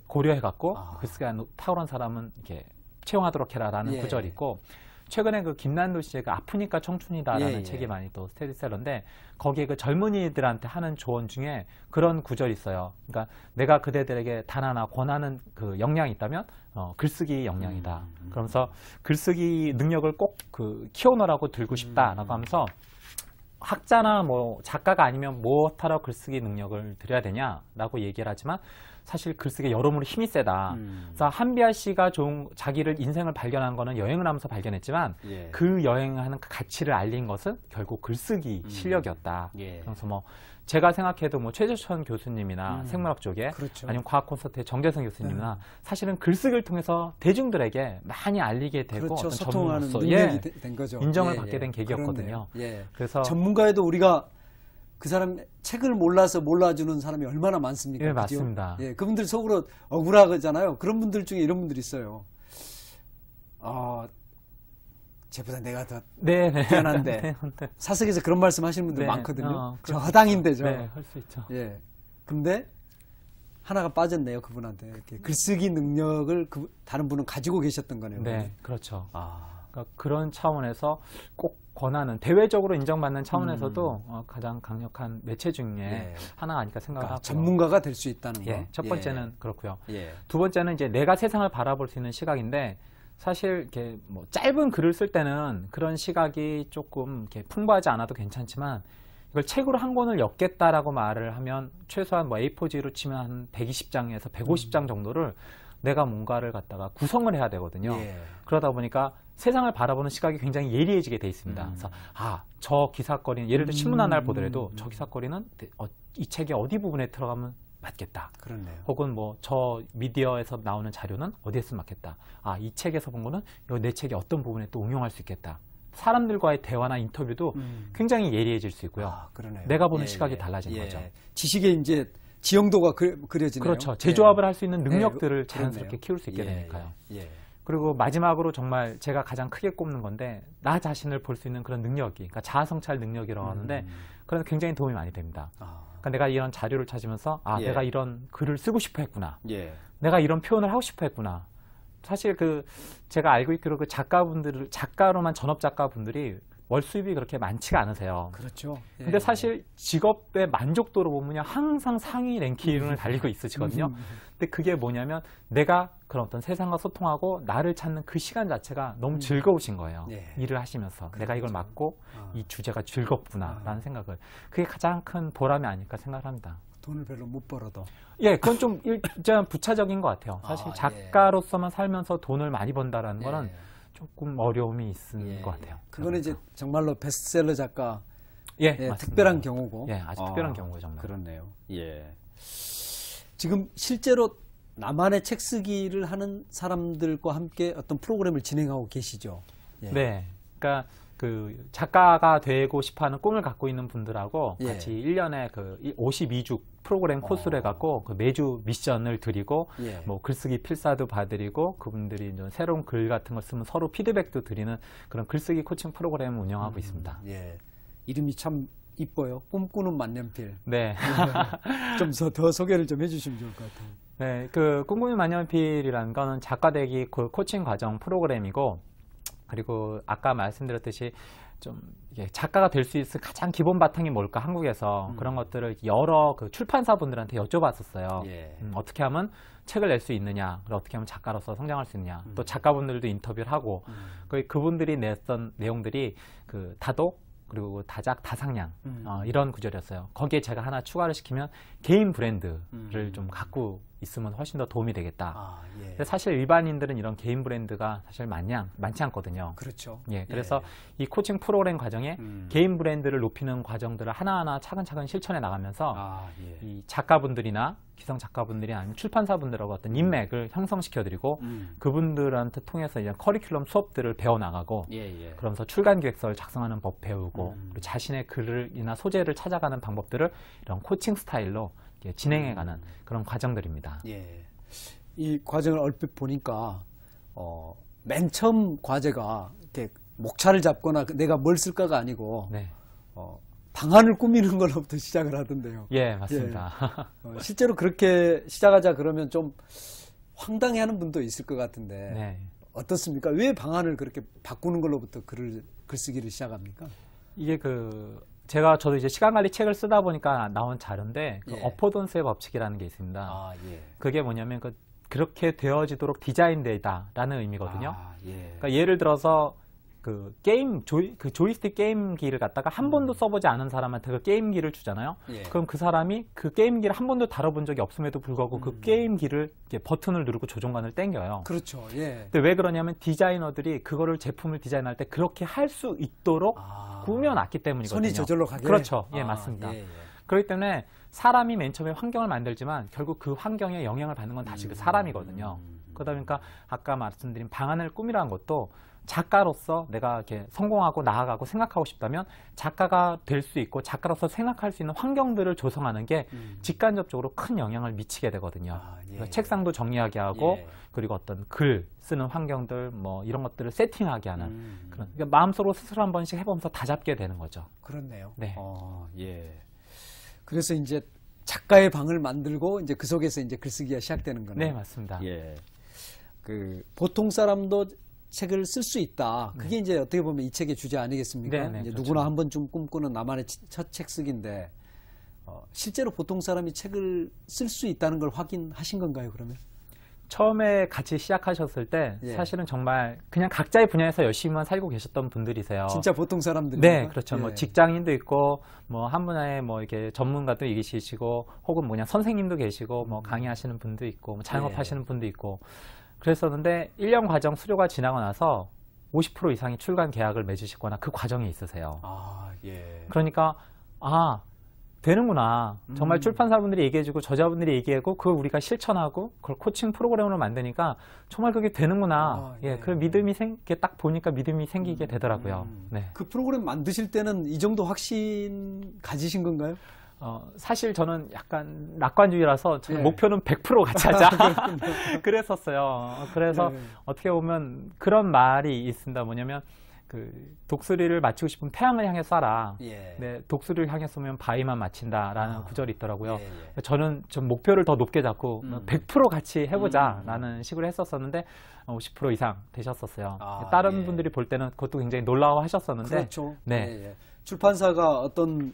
B: 고려해갖고 글쓰기가 탁월한 사람은 이렇게 채용하도록 해라라는
A: 예.
B: 구절이 있고 최근에 그 김난도 씨의 그 아프니까 청춘이다라는
A: 예.
B: 책이 많이 또 스테디셀러인데 거기에 그 젊은이들한테 하는 조언 중에 그런 구절이 있어요. 그러니까 내가 그대들에게 단 하나 권하는 그 역량이 있다면 글쓰기 역량이다. 그러면서 글쓰기 능력을 꼭 그 키워놓으라고 들고 싶다라고 하면서 학자나 뭐 작가가 아니면 무엇하러 글쓰기 능력을 들여야 되냐라고 얘기를 하지만 사실 글쓰기 여러모로 힘이 세다. 그래서 한비아 씨가 자기를 인생을 발견한 거는 여행을 하면서 발견했지만
A: 예.
B: 그 여행하는 그 가치를 알린 것은 결국 글쓰기 실력이었다.
A: 예.
B: 그래서 뭐 제가 생각해도 뭐 최재천 교수님이나 생물학 쪽에
A: 그렇죠.
B: 아니면 과학 콘서트의 정재성 교수님이나 사실은 글쓰기를 통해서 대중들에게 많이 알리게 되고
A: 그렇죠.
B: 어떤
A: 소통하는
B: 전문으로서
A: 능력이 된 거죠.
B: 인정을
A: 예,
B: 받게 된 계기였거든요.
A: 예.
B: 그래서
A: 전문가에도 우리가 그 사람 책을 몰라서 몰라주는 사람이 얼마나 많습니까?
B: 예,
A: 그죠?
B: 맞습니다.
A: 예, 그분들 속으로 억울하잖아요. 그런 분들 중에 이런 분들이 있어요. 쟤보다 내가 더 뛰어난데 사석에서 그런 말씀 하시는 분들 많거든요. 저 허당인데 저.
B: 네, 할 수 있죠.
A: 예. 근데 하나가 빠졌네요, 그분한테. 이렇게 글쓰기 능력을 다른 분은 가지고 계셨던 거네요.
B: 네, 그렇죠. 그러니까 그런 차원에서 꼭 권하는 대외적으로 인정받는 차원에서도 가장 강력한 매체 중에 하나 아닐까 생각을 하고
A: 전문가가 될 수 있다는 거.
B: 첫 번째는 그렇고요.
A: 예.
B: 두 번째는 이제 내가 세상을 바라볼 수 있는 시각인데 사실 이렇게 뭐 짧은 글을 쓸 때는 그런 시각이 조금 이렇게 풍부하지 않아도 괜찮지만 이걸 책으로 한 권을 엮겠다라고 말을 하면 최소한 뭐 A4지로 치면 한 120장에서 150장 정도를 내가 뭔가를 갖다가 구성을 해야 되거든요.
A: 예.
B: 그러다 보니까 세상을 바라보는 시각이 굉장히 예리해지게 돼 있습니다. 그래서 저 기사거리는 예를 들어 신문 하나를 보더라도 저 기사거리는 이 책의 어디 부분에 들어가면 맞겠다.
A: 그렇네요.
B: 혹은 뭐 저 미디어에서 나오는 자료는 어디에 쓰면 맞겠다. 이 책에서 본 거는 내 책의 어떤 부분에 또 응용할 수 있겠다. 사람들과의 대화나 인터뷰도 굉장히 예리해질 수 있고요.
A: 그러네요.
B: 내가 보는 시각이 달라지는 거죠.
A: 지식의 이제 지형도가 그려지네요.
B: 그렇죠. 재조합을 할 수 있는 능력들을 자연스럽게 키울 수 있게 되니까요. 그리고 마지막으로 정말 제가 가장 크게 꼽는 건데 나 자신을 볼 수 있는 그런 능력이, 그러니까 자아성찰 능력이라고 하는데 그런 굉장히 도움이 많이 됩니다. 그러니까 내가 이런 자료를 찾으면서 내가 이런 글을 쓰고 싶어 했구나. 내가 이런 표현을 하고 싶어 했구나. 사실 제가 알고 있기로 작가로만 전업 작가분들이 월 수입이 그렇게 많지가 않으세요.
A: 그렇죠.
B: 근데 사실 직업의 만족도로 보면 항상 상위 랭킹을 달리고 있으시거든요. 근데 그게 뭐냐면 내가 그런 어떤 세상과 소통하고 나를 찾는 그 시간 자체가 너무 즐거우신 거예요. 일을 하시면서.
A: 그렇죠.
B: 내가 이걸 맡고 이 주제가 즐겁구나 라는 생각을. 그게 가장 큰 보람이 아닐까 생각을 합니다.
A: 돈을 별로 못 벌어도.
B: 그건 좀 일단 부차적인 것 같아요. 사실 작가로서만 살면서 돈을 많이 번다라는 거는 조금 어려움이 있는 것 같아요.
A: 그거는 이제 정말로 베스트셀러 작가
B: 맞습니다.
A: 특별한 경우고.
B: 아주 특별한 경우죠, 정말.
A: 그렇네요. 지금 실제로 나만의 책 쓰기를 하는 사람들과 함께 어떤 프로그램을 진행하고 계시죠?
B: 네. 그러니까 작가가 되고 싶어하는 꿈을 갖고 있는 분들하고 같이 1년에 52주 프로그램 코스를 해갖고 매주 미션을 드리고 뭐 글쓰기 필사도 봐드리고 그분들이 이제 새로운 글 같은 걸 쓰면 서로 피드백도 드리는 그런 글쓰기 코칭 프로그램을 운영하고 있습니다.
A: 이름이 참 이뻐요. 꿈꾸는 만년필.
B: 네.
A: 좀 더 소개를 좀 해주시면 좋을 것 같아요.
B: 네, 꿈꾸는 만년필이라는 거는 작가 되기 코칭 과정 프로그램이고, 그리고 아까 말씀드렸듯이 좀 작가가 될 수 있을 가장 기본 바탕이 뭘까 한국에서 그런 것들을 여러 출판사분들한테 여쭤봤었어요. 어떻게 하면 책을 낼 수 있느냐, 어떻게 하면 작가로서 성장할 수 있느냐, 또 작가분들도 인터뷰를 하고 그분들이 냈던 내용들이 다독 그리고 다작 다상량 이런 구절이었어요. 거기에 제가 하나 추가를 시키면 개인 브랜드를 좀 갖고 있으면 훨씬 더 도움이 되겠다. 근데 사실 일반인들은 이런 개인 브랜드가 사실 많지 않거든요.
A: 그렇죠.
B: 그래서 이 코칭 프로그램 과정에 개인 브랜드를 높이는 과정들을 하나하나 차근차근 실천해 나가면서 이 작가분들이나 기성 작가분들이 아니면 출판사분들하고 어떤 인맥을 형성시켜드리고 그분들한테 통해서 이제 커리큘럼 수업들을 배워나가고 그러면서 출간 기획서를 작성하는 법 배우고 그리고 자신의 글이나 소재를 찾아가는 방법들을 이런 코칭 스타일로 진행해가는 그런 과정들입니다.
A: 이 과정을 얼핏 보니까 맨 처음 과제가 이렇게 목차를 잡거나 내가 뭘 쓸까가 아니고 방안을 꾸미는 걸로부터 시작을 하던데요.
B: 맞습니다.
A: 실제로 그렇게 시작하자 그러면 좀 황당해하는 분도 있을 것 같은데 어떻습니까? 왜 방안을 그렇게 바꾸는 걸로부터 글쓰기를 시작합니까?
B: 이게 저도 이제 시간관리 책을 쓰다 보니까 나온 자료인데 어포던스의 법칙이라는 게 있습니다. 그게 뭐냐면 그렇게 되어지도록 디자인되다라는 의미거든요. 그러니까 예를 들어서 조이스틱 게임기를 갖다가 한 번도 써보지 않은 사람한테 그 게임기를 주잖아요. 그럼 그 사람이 그 게임기를 한 번도 다뤄본 적이 없음에도 불구하고 그 게임기를 버튼을 누르고 조종관을 땡겨요.
A: 그렇죠.
B: 근데 왜 그러냐면 디자이너들이 그거를 제품을 디자인할 때 그렇게 할 수 있도록 꾸며놨기 때문이거든요.
A: 손이 저절로 가게.
B: 그렇죠. 맞습니다. 그렇기 때문에 사람이 맨 처음에 환경을 만들지만 결국 그 환경에 영향을 받는 건 다시 그 사람이거든요. 그러다 보니까 아까 말씀드린 방안을 꾸미라는 것도 작가로서 내가 이렇게 성공하고 나아가고 생각하고 싶다면 작가가 될 수 있고 작가로서 생각할 수 있는 환경들을 조성하는 게 직간접적으로 큰 영향을 미치게 되거든요. 책상도 정리하게 하고 그리고 어떤 글 쓰는 환경들 뭐 이런 것들을 세팅하게 하는 그런 그러니까 마음속으로 스스로 한 번씩 해보면서 다잡게 되는 거죠.
A: 그렇네요.
B: 네.
A: 그래서 이제 작가의 방을 만들고 이제 그 속에서 이제 글쓰기가 시작되는 거네요.
B: 네, 맞습니다.
A: 보통 사람도 책을 쓸 수 있다. 그게 이제 어떻게 보면 이 책의 주제 아니겠습니까? 이제
B: 그렇죠.
A: 누구나 한 번쯤 꿈꾸는 나만의 첫 책 쓰기인데 실제로 보통 사람이 책을 쓸 수 있다는 걸 확인하신 건가요, 그러면?
B: 처음에 같이 시작하셨을 때 사실은 정말 그냥 각자의 분야에서 열심히만 살고 계셨던 분들이세요.
A: 진짜 보통 사람들이.
B: 네, 그렇죠. 뭐 직장인도 있고, 뭐 한 분야의 뭐 이렇게 전문가도 계시고, 혹은 뭐냐 선생님도 계시고, 뭐 강의하시는 분도 있고, 뭐 자영업하시는 분도 있고, 그랬었는데 1년 과정 수료가 지나고 나서 50% 이상이 출간 계약을 맺으시거나 그 과정에 있으세요.
A: 아, 예.
B: 그러니까 되는구나. 정말 출판사분들이 얘기해주고 저자분들이 얘기하고 그걸 우리가 실천하고 그걸 코칭 프로그램으로 만드니까 정말 그게 되는구나. 예, 그 믿음이 딱 보니까 믿음이 생기게 되더라고요. 네.
A: 그 프로그램 만드실 때는 이 정도 확신 가지신 건가요?
B: 사실 저는 약간 낙관주의라서 저는
A: 예.
B: 목표는 100% 같이 하자. 그랬었어요. 그래서
A: 네.
B: 어떻게 보면 그런 말이 있습니다. 뭐냐면 그 독수리를 맞추고 싶으면 태양을 향해 쏴라.
A: 예.
B: 네, 독수리를 향해 쏘면 바위만 맞힌다라는 구절이 있더라고요.
A: 예, 예.
B: 저는 좀 목표를 더 높게 잡고 100% 같이 해보자라는 식으로 했었었는데 50% 이상 되셨었어요. 다른
A: 예.
B: 분들이 볼 때는 그것도 굉장히 놀라워하셨었는데.
A: 그렇죠.
B: 네.
A: 예, 예. 출판사가 어떤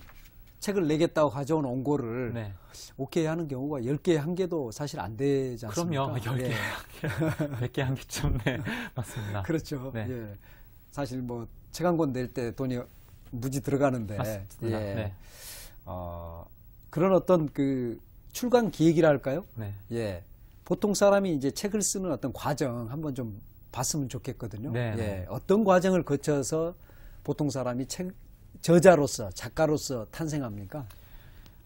A: 책을 내겠다고 가져온 원고를
B: 네.
A: 오케이 하는 경우가 10개, 1개도 사실 안 되지 않습니까?
B: 그럼요. 10개,
A: 예.
B: 100개, 1개쯤. 네, 맞습니다.
A: 그렇죠.
B: 네.
A: 예. 사실 뭐 책 한 권 낼 때 돈이 무지 들어가는데.
B: 맞습니다.
A: 예.
B: 네.
A: 그런 어떤 그 출간 기획이랄까요?
B: 네.
A: 예. 보통 사람이 이제 책을 쓰는 어떤 과정 한번 좀 봤으면 좋겠거든요.
B: 네.
A: 예. 어떤 과정을 거쳐서 보통 사람이 저자로서, 작가로서 탄생합니까?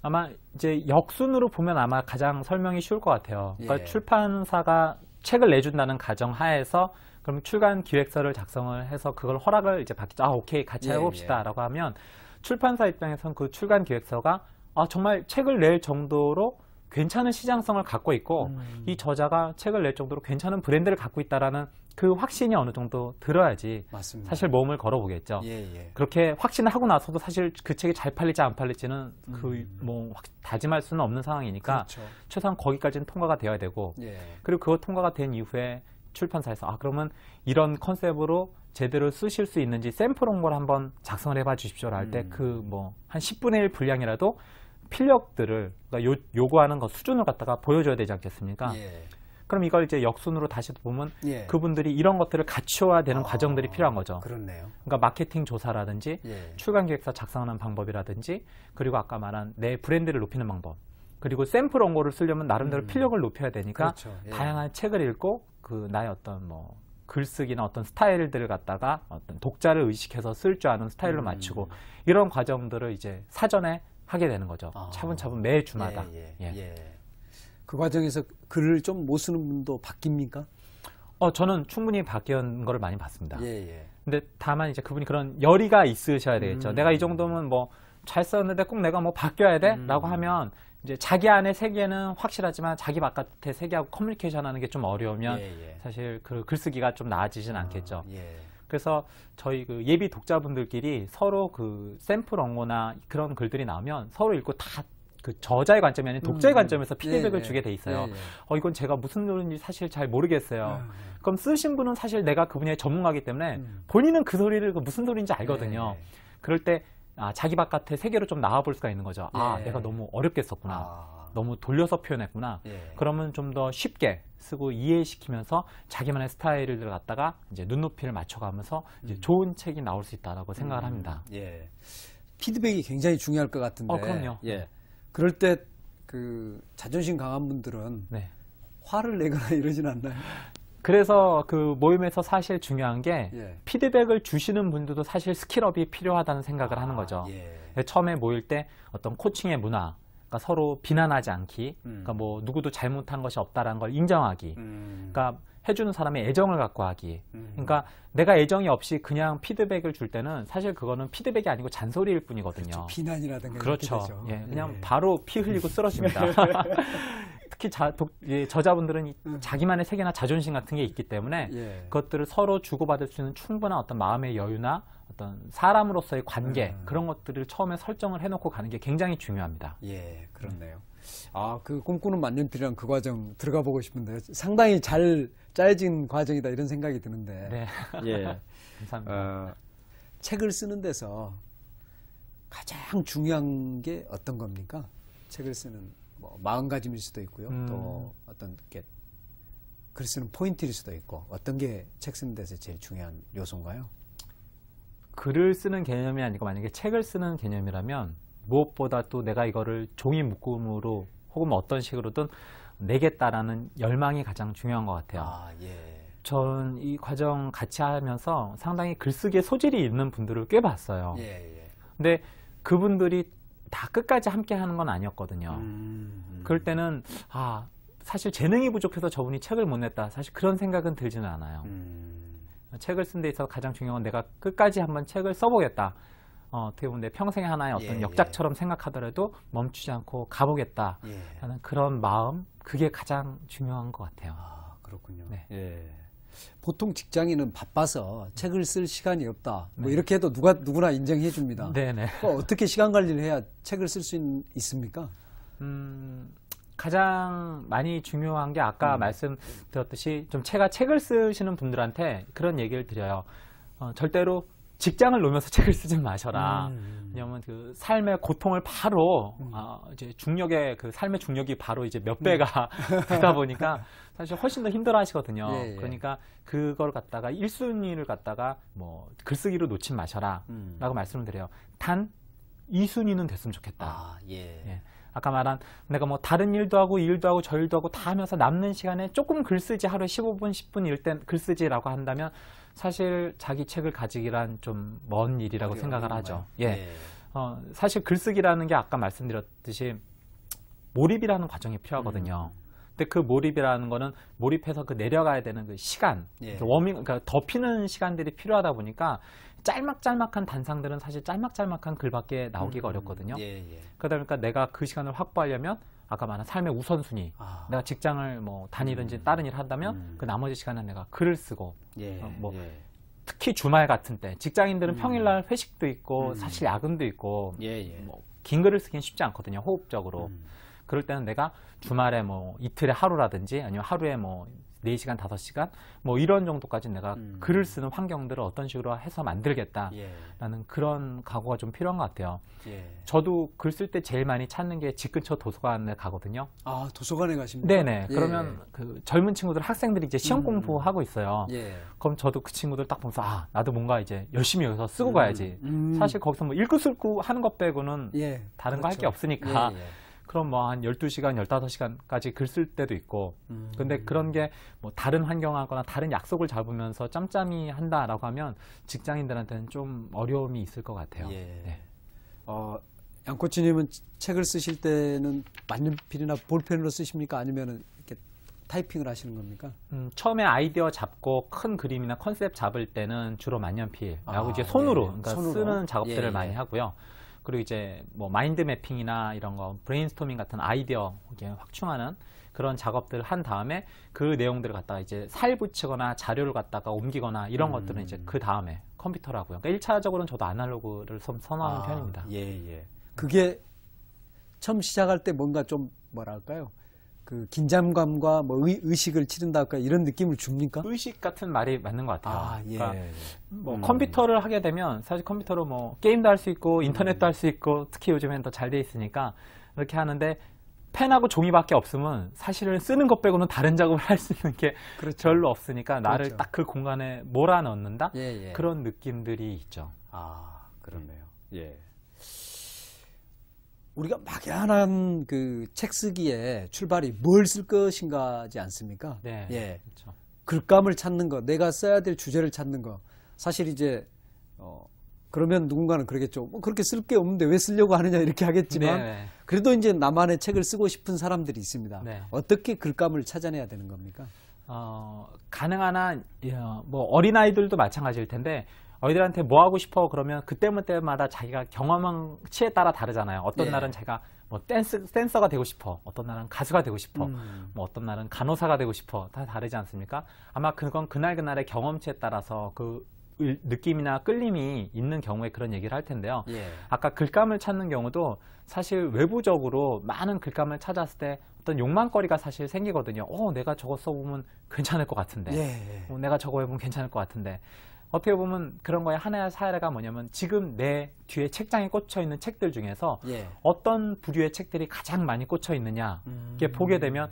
B: 아마 이제 역순으로 보면 아마 가장 설명이 쉬울 것 같아요. 그러니까
A: 예.
B: 출판사가 책을 내준다는 가정 하에서 그럼 출간 기획서를 작성을 해서 그걸 허락을 이제 받겠죠. 오케이, 같이
A: 예,
B: 해봅시다.
A: 예.
B: 라고 하면 출판사 입장에서는 그 출간 기획서가 정말 책을 낼 정도로 괜찮은 시장성을 갖고 있고 이 저자가 책을 낼 정도로 괜찮은 브랜드를 갖고 있다라는 그 확신이 어느 정도 들어야지
A: 맞습니다.
B: 사실 몸을 걸어보겠죠.
A: 예, 예.
B: 그렇게 확신을 하고 나서도 사실 그 책이 잘 팔릴지 안 팔릴지는 다짐할 수는 없는 상황이니까
A: 그렇죠.
B: 최소한 거기까지는 통과가 되어야 되고
A: 예.
B: 그리고 그거 통과가 된 이후에 출판사에서 그러면 이런 컨셉으로 제대로 쓰실 수 있는지 샘플 원고를 한번 작성을 해봐 주십시오라 할 때 그 한 10분의 1 분량이라도 필력들을 그러니까 요구하는 것 수준을 갖다가 보여줘야 되지 않겠습니까?
A: 예.
B: 그럼 이걸 이제 역순으로 다시 보면
A: 예.
B: 그분들이 이런 것들을 갖춰야 되는 과정들이 필요한 거죠.
A: 그렇네요.
B: 그러니까 마케팅 조사라든지
A: 예.
B: 출간 기획서 작성하는 방법이라든지 그리고 아까 말한 내 브랜드를 높이는 방법 그리고 샘플 원고를 쓰려면 나름대로 필력을 높여야 되니까
A: 그렇죠. 예.
B: 다양한 책을 읽고 그 나의 어떤 글쓰기나 어떤 스타일들을 갖다가 어떤 독자를 의식해서 쓸 줄 아는 스타일로 맞추고 이런 과정들을 이제 사전에 하게 되는 거죠. 차분차분 매 주마다.
A: 예. 그 과정에서 글을 좀 못 쓰는 분도 바뀝니까?
B: 저는 충분히 바뀐 거를 많이 봤습니다.
A: 예.
B: 근데 다만 이제 그분이 그런 열의가 있으셔야 되겠죠. 내가 이 정도면 잘 썼는데 꼭 내가 바뀌어야 돼? 라고 하면 이제 자기 안의 세계는 확실하지만 자기 바깥의 세계하고 커뮤니케이션 하는 게 좀 어려우면 사실 그 글쓰기가 좀 나아지진 않겠죠. 그래서 저희 그 예비 독자분들끼리 서로 그 샘플 원고나 그런 글들이 나오면 서로 읽고 다 그 저자의 관점이 아닌 독자의 관점에서 피드백을 주게 돼 있어요. 이건 제가 무슨 소리인지 사실 잘 모르겠어요. 그럼 쓰신 분은 사실 내가 그 분야의 전문가이기 때문에 본인은 그 소리를 무슨 소리인지 알거든요. 그럴 때 자기 바깥의 세계로 좀 나와볼 수가 있는 거죠. 내가 너무 어렵게 썼구나. 너무 돌려서 표현했구나. 그러면 좀 더 쉽게 쓰고 이해시키면서 자기만의 스타일을 갖다가 이제 눈높이를 맞춰가면서 이제 좋은 책이 나올 수 있다라고 생각을 합니다.
A: 예. 피드백이 굉장히 중요할 것 같은데.
B: 그럼요.
A: 예. 그럴 때 그 자존심 강한 분들은 화를 내거나 이러진 않나요?
B: 그래서 그 모임에서 사실 중요한 게 피드백을 주시는 분들도 사실 스킬업이 필요하다는 생각을 하는 거죠. 처음에 모일 때 어떤 코칭의 문화, 그러니까 서로 비난하지 않기, 그러니까 누구도 잘못한 것이 없다라는 걸 인정하기, 그러니까 해주는 사람의 애정을 갖고 하기. 그러니까 내가 애정이 없이 그냥 피드백을 줄 때는 사실 그거는 피드백이 아니고 잔소리일 뿐이거든요.
A: 그렇죠. 비난이라든가
B: 그렇죠.
A: 이렇게 되죠.
B: 그냥 바로 피 흘리고 쓰러집니다. 특히 저자분들은 자기만의 세계나 자존심 같은 게 있기 때문에 그것들을 서로 주고받을 수 있는 충분한 어떤 마음의 여유나 어떤 사람으로서의 관계 그런 것들을 처음에 설정을 해놓고 가는 게 굉장히 중요합니다.
A: 예, 그렇네요. 그 꿈꾸는 만년필이란 그 과정 들어가 보고 싶은데요. 상당히 잘 짜여진 과정이다 이런 생각이 드는데.
B: 네.
A: 예.
B: 감사합니다.
A: 책을 쓰는 데서 가장 중요한 게 어떤 겁니까? 책을 쓰는 마음가짐일 수도 있고요. 또 어떤 게 글 쓰는 포인트일 수도 있고 어떤 게 책 쓰는 데서 제일 중요한 요소인가요?
B: 글을 쓰는 개념이 아니고 만약에 책을 쓰는 개념이라면 무엇보다 또 내가 이거를 종이 묶음으로 혹은 어떤 식으로든 내겠다라는 열망이 가장 중요한 것 같아요. 전 이 과정 같이 하면서 상당히 글쓰기에 소질이 있는 분들을 꽤 봤어요. 근데 그분들이 다 끝까지 함께 하는 건 아니었거든요. 그럴 때는 사실 재능이 부족해서 저분이 책을 못 냈다. 사실 그런 생각은 들지는 않아요. 책을 쓴 데 있어서 가장 중요한 건 내가 끝까지 한번 책을 써보겠다. 어떻게 보면 내 평생의 하나의 어떤 역작처럼 생각하더라도 멈추지 않고 가보겠다. 라는 그런 마음, 그게 가장 중요한 것 같아요.
A: 그렇군요.
B: 네.
A: 보통 직장인은 바빠서 책을 쓸 시간이 없다. 뭐 이렇게 해도 누구나 인정해 줍니다.
B: 네네.
A: 어떻게 시간 관리를 해야 책을 쓸 수 있습니까?
B: 가장 많이 중요한 게 아까 말씀드렸듯이 좀 책을 쓰시는 분들한테 그런 얘기를 드려요. 절대로 직장을 놓으면서 책을 쓰지 마셔라. 왜냐면 그 삶의 고통을 바로 이제 중력의 그 삶의 중력이 바로 이제 몇 배가 되다 보니까 사실 훨씬 더 힘들어 하시거든요. 그러니까 그걸 갖다가 1순위를 갖다가 뭐 글쓰기로 놓지 마셔라 라고 말씀을 드려요. 단 2순위는 됐으면 좋겠다. 아까 말한 내가 뭐 다른 일도 하고 이 일도 하고 저 일도 하고 다 하면서 남는 시간에 조금 글쓰지, 하루에 15분 10분 일 땐 글쓰지라고 한다면 사실 자기 책을 가지기란 좀 먼 일이라고 생각을 하죠. 사실 글쓰기라는 게 아까 말씀드렸듯이 몰입이라는 과정이 필요하거든요. 근데 그 몰입이라는 거는 몰입해서 그 내려가야 되는 그 시간, 그러니까 덮이는 시간들이 필요하다 보니까 짤막짤막한 단상들은 사실 짤막짤막한 글밖에 나오기가 어렵거든요. 그러다 보니까 내가 그 시간을 확보하려면 아까 말한 삶의 우선순위, 내가 직장을 뭐 다니든지 다른 일을 한다면 그 나머지 시간은 내가 글을 쓰고 특히 주말 같은 때 직장인들은 평일날 회식도 있고 사실 야근도 있고 뭐 긴 글을 쓰기는 쉽지 않거든요. 호흡적으로. 그럴 때는 내가 주말에 뭐 이틀에 하루라든지 아니면 하루에 뭐 4시간, 5시간 뭐 이런 정도까지 내가 글을 쓰는 환경들을 어떤 식으로 해서 만들겠다라는 그런 각오가 좀 필요한 것 같아요. 저도 글 쓸 때 제일 많이 찾는 게 집 근처 도서관에 가거든요.
A: 도서관에 가십니까?
B: 네네. 그러면 그 젊은 친구들, 학생들이 이제 시험 공부하고 있어요. 그럼 저도 그 친구들 딱 보면서 나도 뭔가 이제 열심히 여기서 쓰고 가야지. 사실 거기서 뭐 읽고 쓰고 하는 것 빼고는 다른 거 할 게 없으니까. 그럼 뭐 한 12시간, 15시간까지 글 쓸 때도 있고. 근데 그런 게 뭐 다른 환경하거나 다른 약속을 잡으면서 짬짬이 한다라고 하면 직장인들한테는 좀 어려움이 있을 것 같아요.
A: 양코치님은 책을 쓰실 때는 만년필이나 볼펜으로 쓰십니까? 아니면 이렇게 타이핑을 하시는 겁니까?
B: 처음에 아이디어 잡고 큰 그림이나 컨셉 잡을 때는 주로 만년필하고 이제 손으로, 그러니까 쓰는 작업들을 많이 하고요. 그리고 이제 뭐 마인드 매핑이나 이런 거 브레인스토밍 같은 아이디어 이렇게 확충하는 그런 작업들을 한 다음에 그 내용들을 갖다가 이제 살 붙이거나 자료를 갖다가 옮기거나 이런 것들은 이제 그 다음에 컴퓨터로 하고요. 그러니까 1차적으로는 저도 아날로그를 선호하는 편입니다.
A: 그게 처음 시작할 때 뭔가 좀 뭐랄까요? 그 긴장감과 뭐 의식을 치른다 할까 이런 느낌을 줍니까?
B: 의식 같은 말이 맞는 것 같아요. 그러니까 뭐 컴퓨터를 하게 되면 사실 컴퓨터로 뭐 게임도 할 수 있고 인터넷도 할 수 있고 특히 요즘엔 더 잘 돼 있으니까 이렇게 하는데 펜하고 종이밖에 없으면 사실은 쓰는 것 빼고는 다른 작업을 할 수 있는 게 별로 없으니까 나를 딱 그 공간에 몰아넣는다? 그런 느낌들이 있죠.
A: 그렇네요. 우리가 막연한 그 책 쓰기에 출발이 뭘 쓸 것인가지 않습니까?
B: 그렇죠.
A: 글감을 찾는 거, 내가 써야 될 주제를 찾는 거. 사실 이제 그러면 누군가는 그러겠죠. 뭐 그렇게 쓸 게 없는데 왜 쓰려고 하느냐 이렇게 하겠지만 그래도 이제 나만의 책을 쓰고 싶은 사람들이 있습니다. 어떻게 글감을 찾아내야 되는 겁니까?
B: 가능한 한 뭐 어린아이들도 마찬가지일 텐데 어이들한테 뭐 하고 싶어 그러면 그때마다 자기가 경험치에 따라 다르잖아요. 어떤 날은 제가 뭐 댄서가 되고 싶어, 어떤 날은 가수가 되고 싶어, 뭐 어떤 날은 간호사가 되고 싶어, 다 다르지 않습니까? 아마 그건 그날의 경험치에 따라서 그 느낌이나 끌림이 있는 경우에 그런 얘기를 할 텐데요. 아까 글감을 찾는 경우도 사실 외부적으로 많은 글감을 찾았을 때 어떤 욕망거리가 사실 생기거든요. 내가 저거 써보면 괜찮을 것 같은데, 내가 저거 해보면 괜찮을 것 같은데. 어떻게 보면 그런 거에 하나의 사례가 뭐냐면 지금 내 뒤에 책장에 꽂혀 있는 책들 중에서 어떤 부류의 책들이 가장 많이 꽂혀 있느냐 이렇게 보게 되면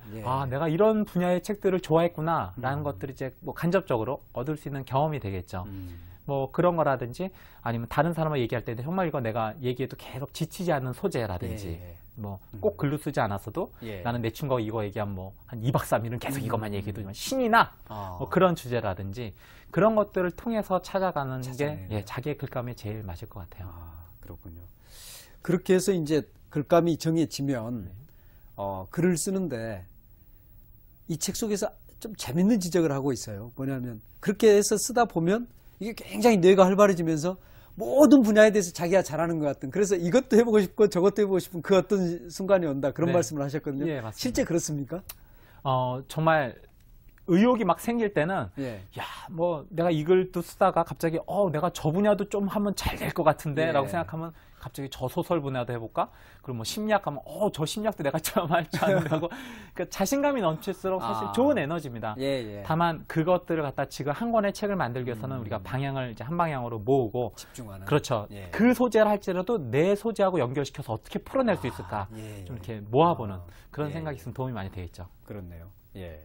B: 내가 이런 분야의 책들을 좋아했구나 라는 것들이 이제 뭐 간접적으로 얻을 수 있는 경험이 되겠죠. 뭐 그런 거라든지 아니면 다른 사람과 얘기할 때 정말 이거 내가 얘기해도 계속 지치지 않는 소재라든지 뭐 꼭 글로 쓰지 않았어도
A: 예.
B: 나는 내 친구가 이거 얘기하면 뭐 한 2박 3일은 계속 이것만 얘기해도 신이 나! 뭐 그런 주제라든지 그런 것들을 통해서 찾아가는 게 예, 자기의 글감에 제일 맞을 것 같아요.
A: 그렇군요. 그렇게 해서 이제 글감이 정해지면 글을 쓰는데 이 책 속에서 좀 재밌는 지적을 하고 있어요. 뭐냐면 그렇게 해서 쓰다 보면 이게 굉장히 뇌가 활발해지면서 모든 분야에 대해서 자기가 잘하는 것 같은, 그래서 이것도 해보고 싶고 저것도 해보고 싶은 그 어떤 순간이 온다, 그런 말씀을 하셨거든요.
B: 예, 맞습니다.
A: 실제 그렇습니까?
B: 정말 의욕이 막 생길 때는
A: 예.
B: 야, 뭐 내가 이 글도 쓰다가 갑자기 내가 저 분야도 좀 하면 잘 될 것 같은데 라고 생각하면 갑자기 저 소설 분야도 해볼까? 그리고 뭐 심리학 하면 저 심리학도 내가 좀 할 줄 아는데 하고 그러니까 자신감이 넘칠수록 사실 좋은 에너지입니다. 다만 그것들을 갖다 지금 한 권의 책을 만들기 위해서는 우리가 방향을 이제 한 방향으로 모으고
A: 집중하는.
B: 그렇죠. 그 소재를 할지라도 내 소재하고 연결시켜서 어떻게 풀어낼 수 있을까? 좀 이렇게 모아보는 그런 생각이 있으면 도움이 많이 되겠죠.
A: 그렇네요. 예.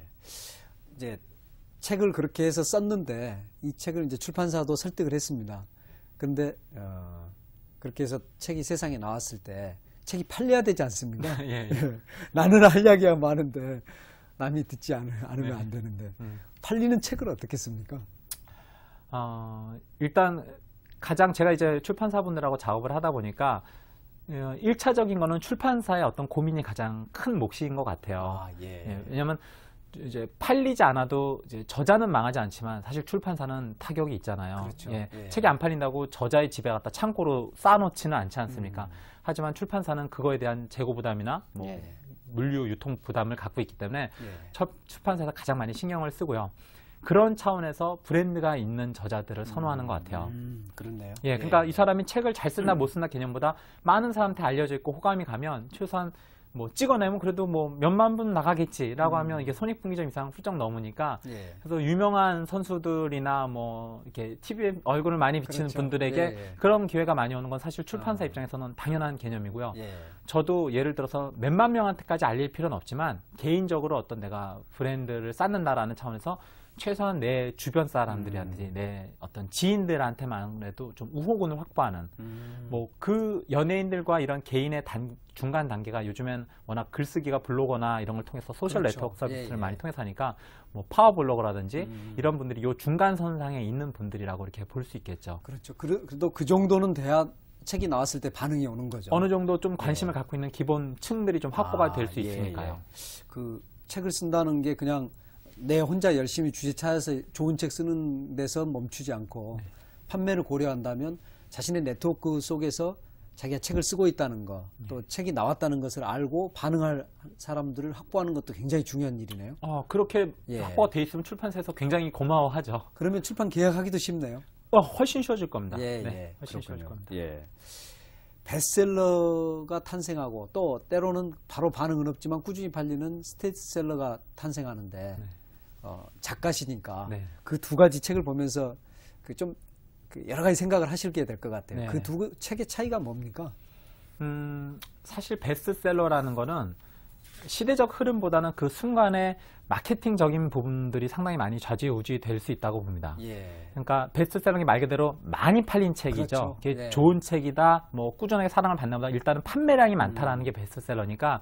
A: 이제 책을 그렇게 해서 썼는데 이 책을 이제 출판사도 설득을 했습니다. 근데 그렇게 해서 책이 세상에 나왔을 때 책이 팔려야 되지 않습니까? 나는 할 이야기가 많은데 남이 듣지 않으면 안 되는데 팔리는 책을 어떻게 씁니까?
B: 일단 가장 제가 이제 출판사분들하고 작업을 하다 보니까 1차적인 거는 출판사의 어떤 고민이 가장 큰 몫인 것 같아요. 왜냐하면 이제 팔리지 않아도 이제 저자는 망하지 않지만 사실 출판사는 타격이 있잖아요.
A: 그렇죠.
B: 책이 안 팔린다고 저자의 집에 갖다 창고로 쌓아놓지는 않지 않습니까? 하지만 출판사는 그거에 대한 재고 부담이나 뭐 물류 유통 부담을 갖고 있기 때문에 출판사에서 가장 많이 신경을 쓰고요. 그런 차원에서 브랜드가 있는 저자들을 선호하는 것 같아요.
A: 그렇네요.
B: 그러니까 이 사람이 책을 잘 쓴다 못 쓴다 개념보다 많은 사람한테 알려져 있고 호감이 가면 최소한 뭐 찍어내면 그래도 뭐 몇만 분 나가겠지라고 하면 이게 손익분기점 이상 훌쩍 넘으니까 그래서 유명한 선수들이나 뭐 이렇게 TV에 얼굴을 많이 비치는 분들에게 그런 기회가 많이 오는 건 사실 출판사 입장에서는 당연한 개념이고요. 저도 예를 들어서 몇만 명한테까지 알릴 필요는 없지만 개인적으로 어떤 내가 브랜드를 쌓는다라는 차원에서 최소한 내 주변 사람들이라든지 내 어떤 지인들한테만 해도 좀 우호군을 확보하는 뭐 그 연예인들과 이런 개인의 중간 단계가 요즘엔 워낙 글쓰기가 블로거나 이런 걸 통해서 소셜 네트워크 서비스를 많이 통해서 하니까 뭐 파워블로거라든지 이런 분들이 요 중간 선상에 있는 분들이라고 이렇게 볼 수 있겠죠.
A: 그렇죠. 그래도 그 정도는 돼야 책이 나왔을 때 반응이 오는 거죠.
B: 어느 정도 좀 관심을 갖고 있는 기본층들이 좀 확보가 될 수 있으니까요.
A: 그 책을 쓴다는 게 그냥 내 혼자 열심히 주제 찾아서 좋은 책 쓰는 데서 멈추지 않고 판매를 고려한다면 자신의 네트워크 속에서 자기가 책을 쓰고 있다는 거, 또 책이 나왔다는 것을 알고 반응할 사람들을 확보하는 것도 굉장히 중요한 일이네요.
B: 그렇게 확보가 돼 있으면 출판사에서 굉장히 고마워하죠.
A: 그러면 출판 계약하기도 쉽네요.
B: 훨씬 쉬워질 겁니다. 훨씬 쉬워질 겁니다.
A: 베스트셀러가 탄생하고 또 때로는 바로 반응은 없지만 꾸준히 팔리는 스테디셀러가 탄생하는데 작가시니까 그 두 가지 책을 보면서 좀 여러 가지 생각을 하시게 될 것 같아요. 그 두 책의 차이가 뭡니까?
B: 사실 베스트셀러라는 거는 시대적 흐름보다는 그 순간의 마케팅적인 부분들이 상당히 많이 좌지우지 될 수 있다고 봅니다. 그러니까 베스트셀러는 말 그대로 많이 팔린 책이죠. 그게 좋은 책이다, 뭐 꾸준하게 사랑을 받나 보다. 일단은 판매량이 많다라는 게 베스트셀러니까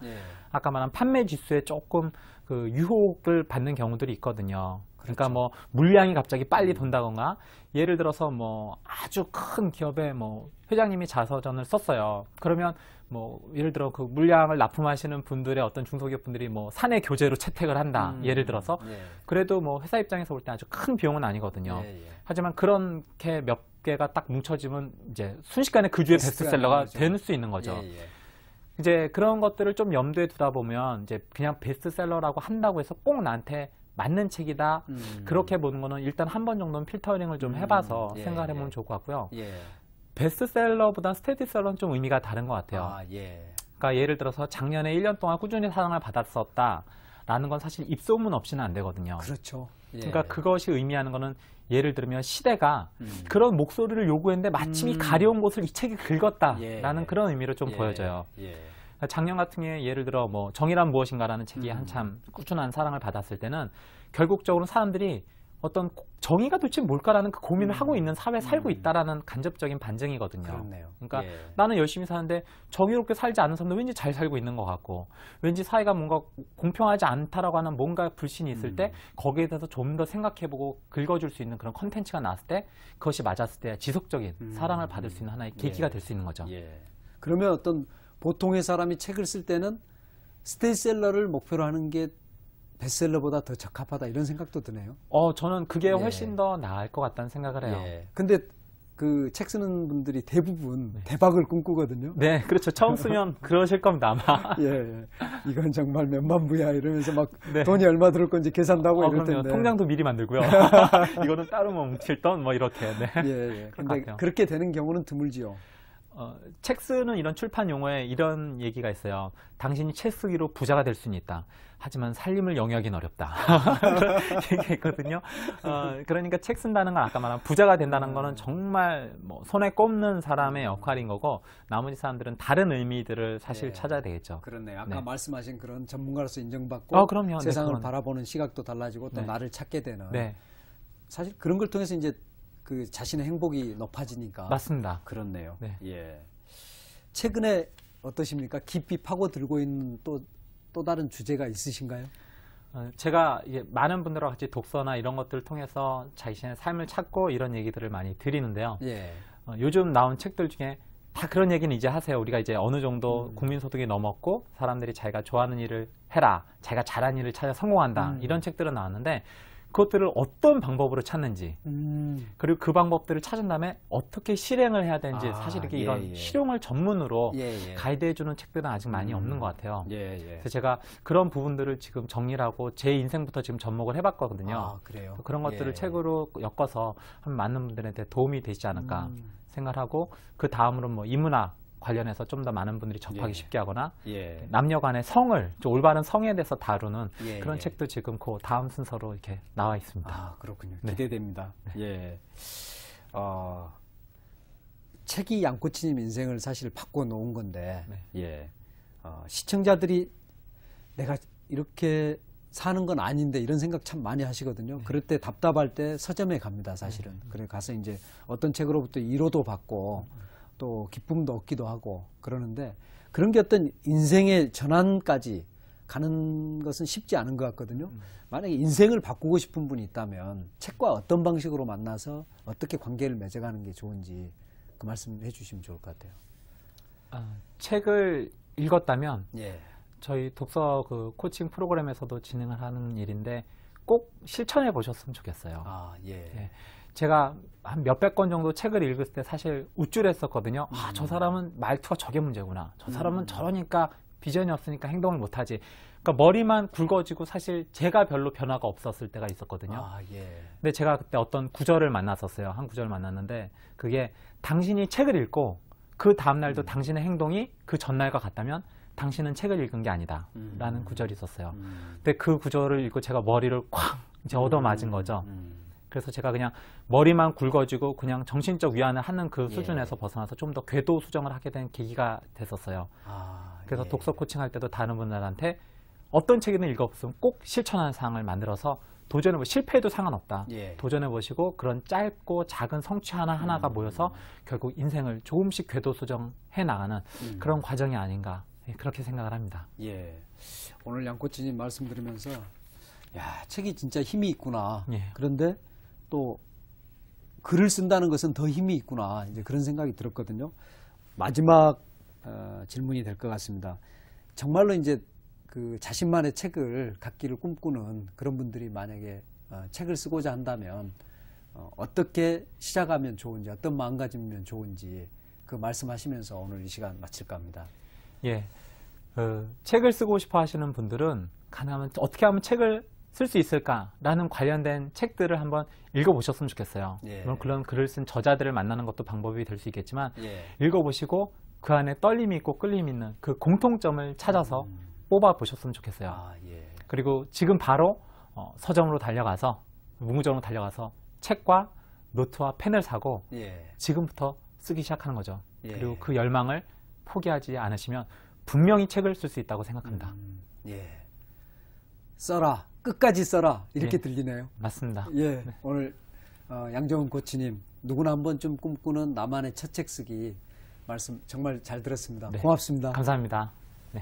B: 아까 말한 판매 지수에 조금 그 유혹을 받는 경우들이 있거든요. 그러니까 뭐 물량이 갑자기 빨리 돈다거나 예를 들어서 뭐 아주 큰 기업의 뭐 회장님이 자서전을 썼어요. 그러면 뭐 예를 들어 그 물량을 납품하시는 분들의 어떤 중소기업 분들이 뭐 사내 교재로 채택을 한다. 예를 들어서 그래도 뭐 회사 입장에서 볼 때 아주 큰 비용은 아니거든요. 하지만 그렇게 몇 개가 딱 뭉쳐지면 이제 순식간에 그 주의 베스트셀러가 될 수 있는 거죠. 이제 그런 것들을 좀 염두에 두다 보면 이제 그냥 베스트셀러라고 한다고 해서 꼭 나한테 맞는 책이다. 그렇게 보는 거는 일단 한 번 정도는 필터링을 좀 해봐서 생각을 해보면 좋을 것 같고요. 베스트셀러보다 스테디셀러는 좀 의미가 다른 것 같아요. 그러니까 예를 들어서 작년에 1년 동안 꾸준히 사랑을 받았었다라는 건 사실 입소문 없이는 안 되거든요.
A: 그렇죠.
B: 그러니까 그것이 의미하는 거는 예를 들면 시대가 그런 목소리를 요구했는데 마침 이 가려운 곳을 이 책이 긁었다라는 그런 의미로 좀 보여져요. 작년 같은 경우에 예를 들어 뭐 정의란 무엇인가라는 책이 한참 꾸준한 사랑을 받았을 때는 결국적으로 사람들이 어떤 정의가 도대체 뭘까라는 그 고민을 하고 있는 사회에 살고 있다라는 간접적인 반증이거든요.
A: 그렇네요.
B: 그러니까 나는 열심히 사는데 정의롭게 살지 않은 사람도 왠지 잘 살고 있는 것 같고, 왠지 사회가 뭔가 공평하지 않다라고 하는 뭔가 불신이 있을 때 거기에 대해서 좀 더 생각해보고 긁어줄 수 있는 그런 컨텐츠가 나왔을 때 그것이 맞았을 때 지속적인 사랑을 받을 수 있는 하나의 계기가 될 수 있는 거죠.
A: 그러면 어떤 보통의 사람이 책을 쓸 때는 스테디셀러를 목표로 하는 게 베스트셀러보다 더 적합하다 이런 생각도 드네요.
B: 저는 그게 훨씬 더 나을 것 같다는 생각을 해요.
A: 근데 그 책 쓰는 분들이 대부분 대박을 꿈꾸거든요.
B: 네, 그렇죠. 처음 쓰면 그러실 겁니다, 아마.
A: 이건 정말 몇만 부야 이러면서 막 돈이 얼마 들을 건지 계산도 하고 이럴 텐데.
B: 통장도 미리 만들고요. 이거는 따로 뭐 뭉칠 돈 뭐 이렇게.
A: 근데 그렇게 되는 경우는 드물지요.
B: 책 쓰는 이런 출판 용어에 이런 얘기가 있어요. 당신이 책 쓰기로 부자가 될 수는 있다. 하지만 살림을 영위하기는 어렵다. 얘기가 있거든요. 그러니까 책 쓴다는 건 아까 말한 부자가 된다는 거는 정말 뭐 손에 꼽는 사람의 역할인 거고, 나머지 사람들은 다른 의미들을 사실 찾아야 되겠죠.
A: 그렇네요. 아까 말씀하신 그런 전문가로서 인정받고
B: 그럼요.
A: 세상을 바라보는 시각도 달라지고 또 나를 찾게 되는. 사실 그런 걸 통해서 이제 그 자신의 행복이 높아지니까.
B: 맞습니다.
A: 그렇네요. 최근에 어떠십니까? 깊이 파고들고 있는 또 다른 주제가 있으신가요?
B: 제가 이제 많은 분들과 같이 독서나 이런 것들을 통해서 자신의 삶을 찾고 이런 얘기들을 많이 드리는데요. 요즘 나온 책들 중에 다 그런 얘기는 이제 하세요. 우리가 이제 어느 정도 국민소득이 넘었고 사람들이 자기가 좋아하는 일을 해라, 자기가 잘하는 일을 찾아 성공한다, 이런 책들은 나왔는데 그것들을 어떤 방법으로 찾는지, 그리고 그 방법들을 찾은 다음에 어떻게 실행을 해야 되는지, 사실 이렇게 이런 실용을 전문으로 가이드해주는 책들은 아직 많이 없는 것 같아요. 그래서 제가 그런 부분들을 지금 정리를 하고 제 인생부터 지금 접목을 해봤거든요.
A: 그래요?
B: 그런 것들을 책으로 엮어서 한 많은 분들한테 도움이 되지 않을까 생각을 하고, 그 다음으로 뭐 인문학 관련해서 좀 더 많은 분들이 접하기 쉽게 하거나 남녀 간의 성을, 좀 올바른 성에 대해서 다루는 그런 책도 지금 그 다음 순서로 이렇게 나와 있습니다.
A: 그렇군요. 기대됩니다. 책이 양코치님 인생을 사실 바꿔놓은 건데 시청자들이 내가 이렇게 사는 건 아닌데 이런 생각 참 많이 하시거든요. 그럴 때 답답할 때 서점에 갑니다, 사실은. 그래 가서 이제 어떤 책으로부터 위로도 받고 또 기쁨도 얻기도 하고 그러는데, 그런 게 어떤 인생의 전환까지 가는 것은 쉽지 않은 것 같거든요. 만약에 인생을 바꾸고 싶은 분이 있다면 책과 어떤 방식으로 만나서 어떻게 관계를 맺어가는 게 좋은지 그 말씀 해주시면 좋을 것 같아요.
B: 책을 읽었다면 저희 독서 그 코칭 프로그램에서도 진행을 하는 일인데 꼭 실천해 보셨으면 좋겠어요. 제가 한 몇백 권 정도 책을 읽을 때 사실 우쭐했었거든요. 저 사람은 말투가 저게 문제구나. 저 사람은 저러니까 비전이 없으니까 행동을 못하지. 그러니까 머리만 굵어지고 사실 제가 별로 변화가 없었을 때가 있었거든요. 근데 제가 그때 어떤 구절을 만났었어요. 한 구절을 만났는데 그게, 당신이 책을 읽고 그 다음날도 당신의 행동이 그 전날과 같다면 당신은 책을 읽은 게 아니다 라는 구절이 있었어요. 근데 그 구절을 읽고 제가 머리를 콱 이제 얻어맞은 거죠. 그래서 제가 그냥 머리만 굵어지고 그냥 정신적 위안을 하는 그 수준에서 벗어나서 좀 더 궤도 수정을 하게 된 계기가 됐었어요. 그래서 독서 코칭할 때도 다른 분들한테 어떤 책이든 읽어보면 꼭 실천하는 상황을 만들어서 도전해보고, 실패해도 상관없다. 도전해보시고 그런 짧고 작은 성취 하나하나가 모여서 결국 인생을 조금씩 궤도 수정해 나가는 그런 과정이 아닌가, 그렇게 생각을 합니다.
A: 오늘 양코치님 말씀 들으면서 책이 진짜 힘이 있구나. 그런데 또 글을 쓴다는 것은 더 힘이 있구나, 이제 그런 생각이 들었거든요. 마지막 질문이 될 것 같습니다. 정말로 이제 그 자신만의 책을 갖기를 꿈꾸는 그런 분들이 만약에 책을 쓰고자 한다면 어떻게 시작하면 좋은지, 어떤 마음가짐이면 좋은지 그 말씀하시면서 오늘 이 시간 마칠까 합니다.
B: 책을 쓰고 싶어 하시는 분들은 가능하면 어떻게 하면 책을 쓸 수 있을까라는 관련된 책들을 한번 읽어보셨으면 좋겠어요. 물론 그런 글을 쓴 저자들을 만나는 것도 방법이 될 수 있겠지만 읽어보시고 그 안에 떨림이 있고 끌림이 있는 그 공통점을 찾아서 뽑아보셨으면 좋겠어요. 그리고 지금 바로 서점으로 달려가서, 문구점으로 달려가서 책과 노트와 펜을 사고 지금부터 쓰기 시작하는 거죠. 그리고 그 열망을 포기하지 않으시면 분명히 책을 쓸 수 있다고 생각합니다.
A: 써라, 끝까지 써라 이렇게
B: 예.
A: 들리네요.
B: 맞습니다.
A: 예, 오늘 양정훈 코치님 누구나 한 번쯤 꿈꾸는 나만의 첫 책 쓰기 말씀 정말 잘 들었습니다.
B: 네.
A: 고맙습니다.
B: 감사합니다. 네.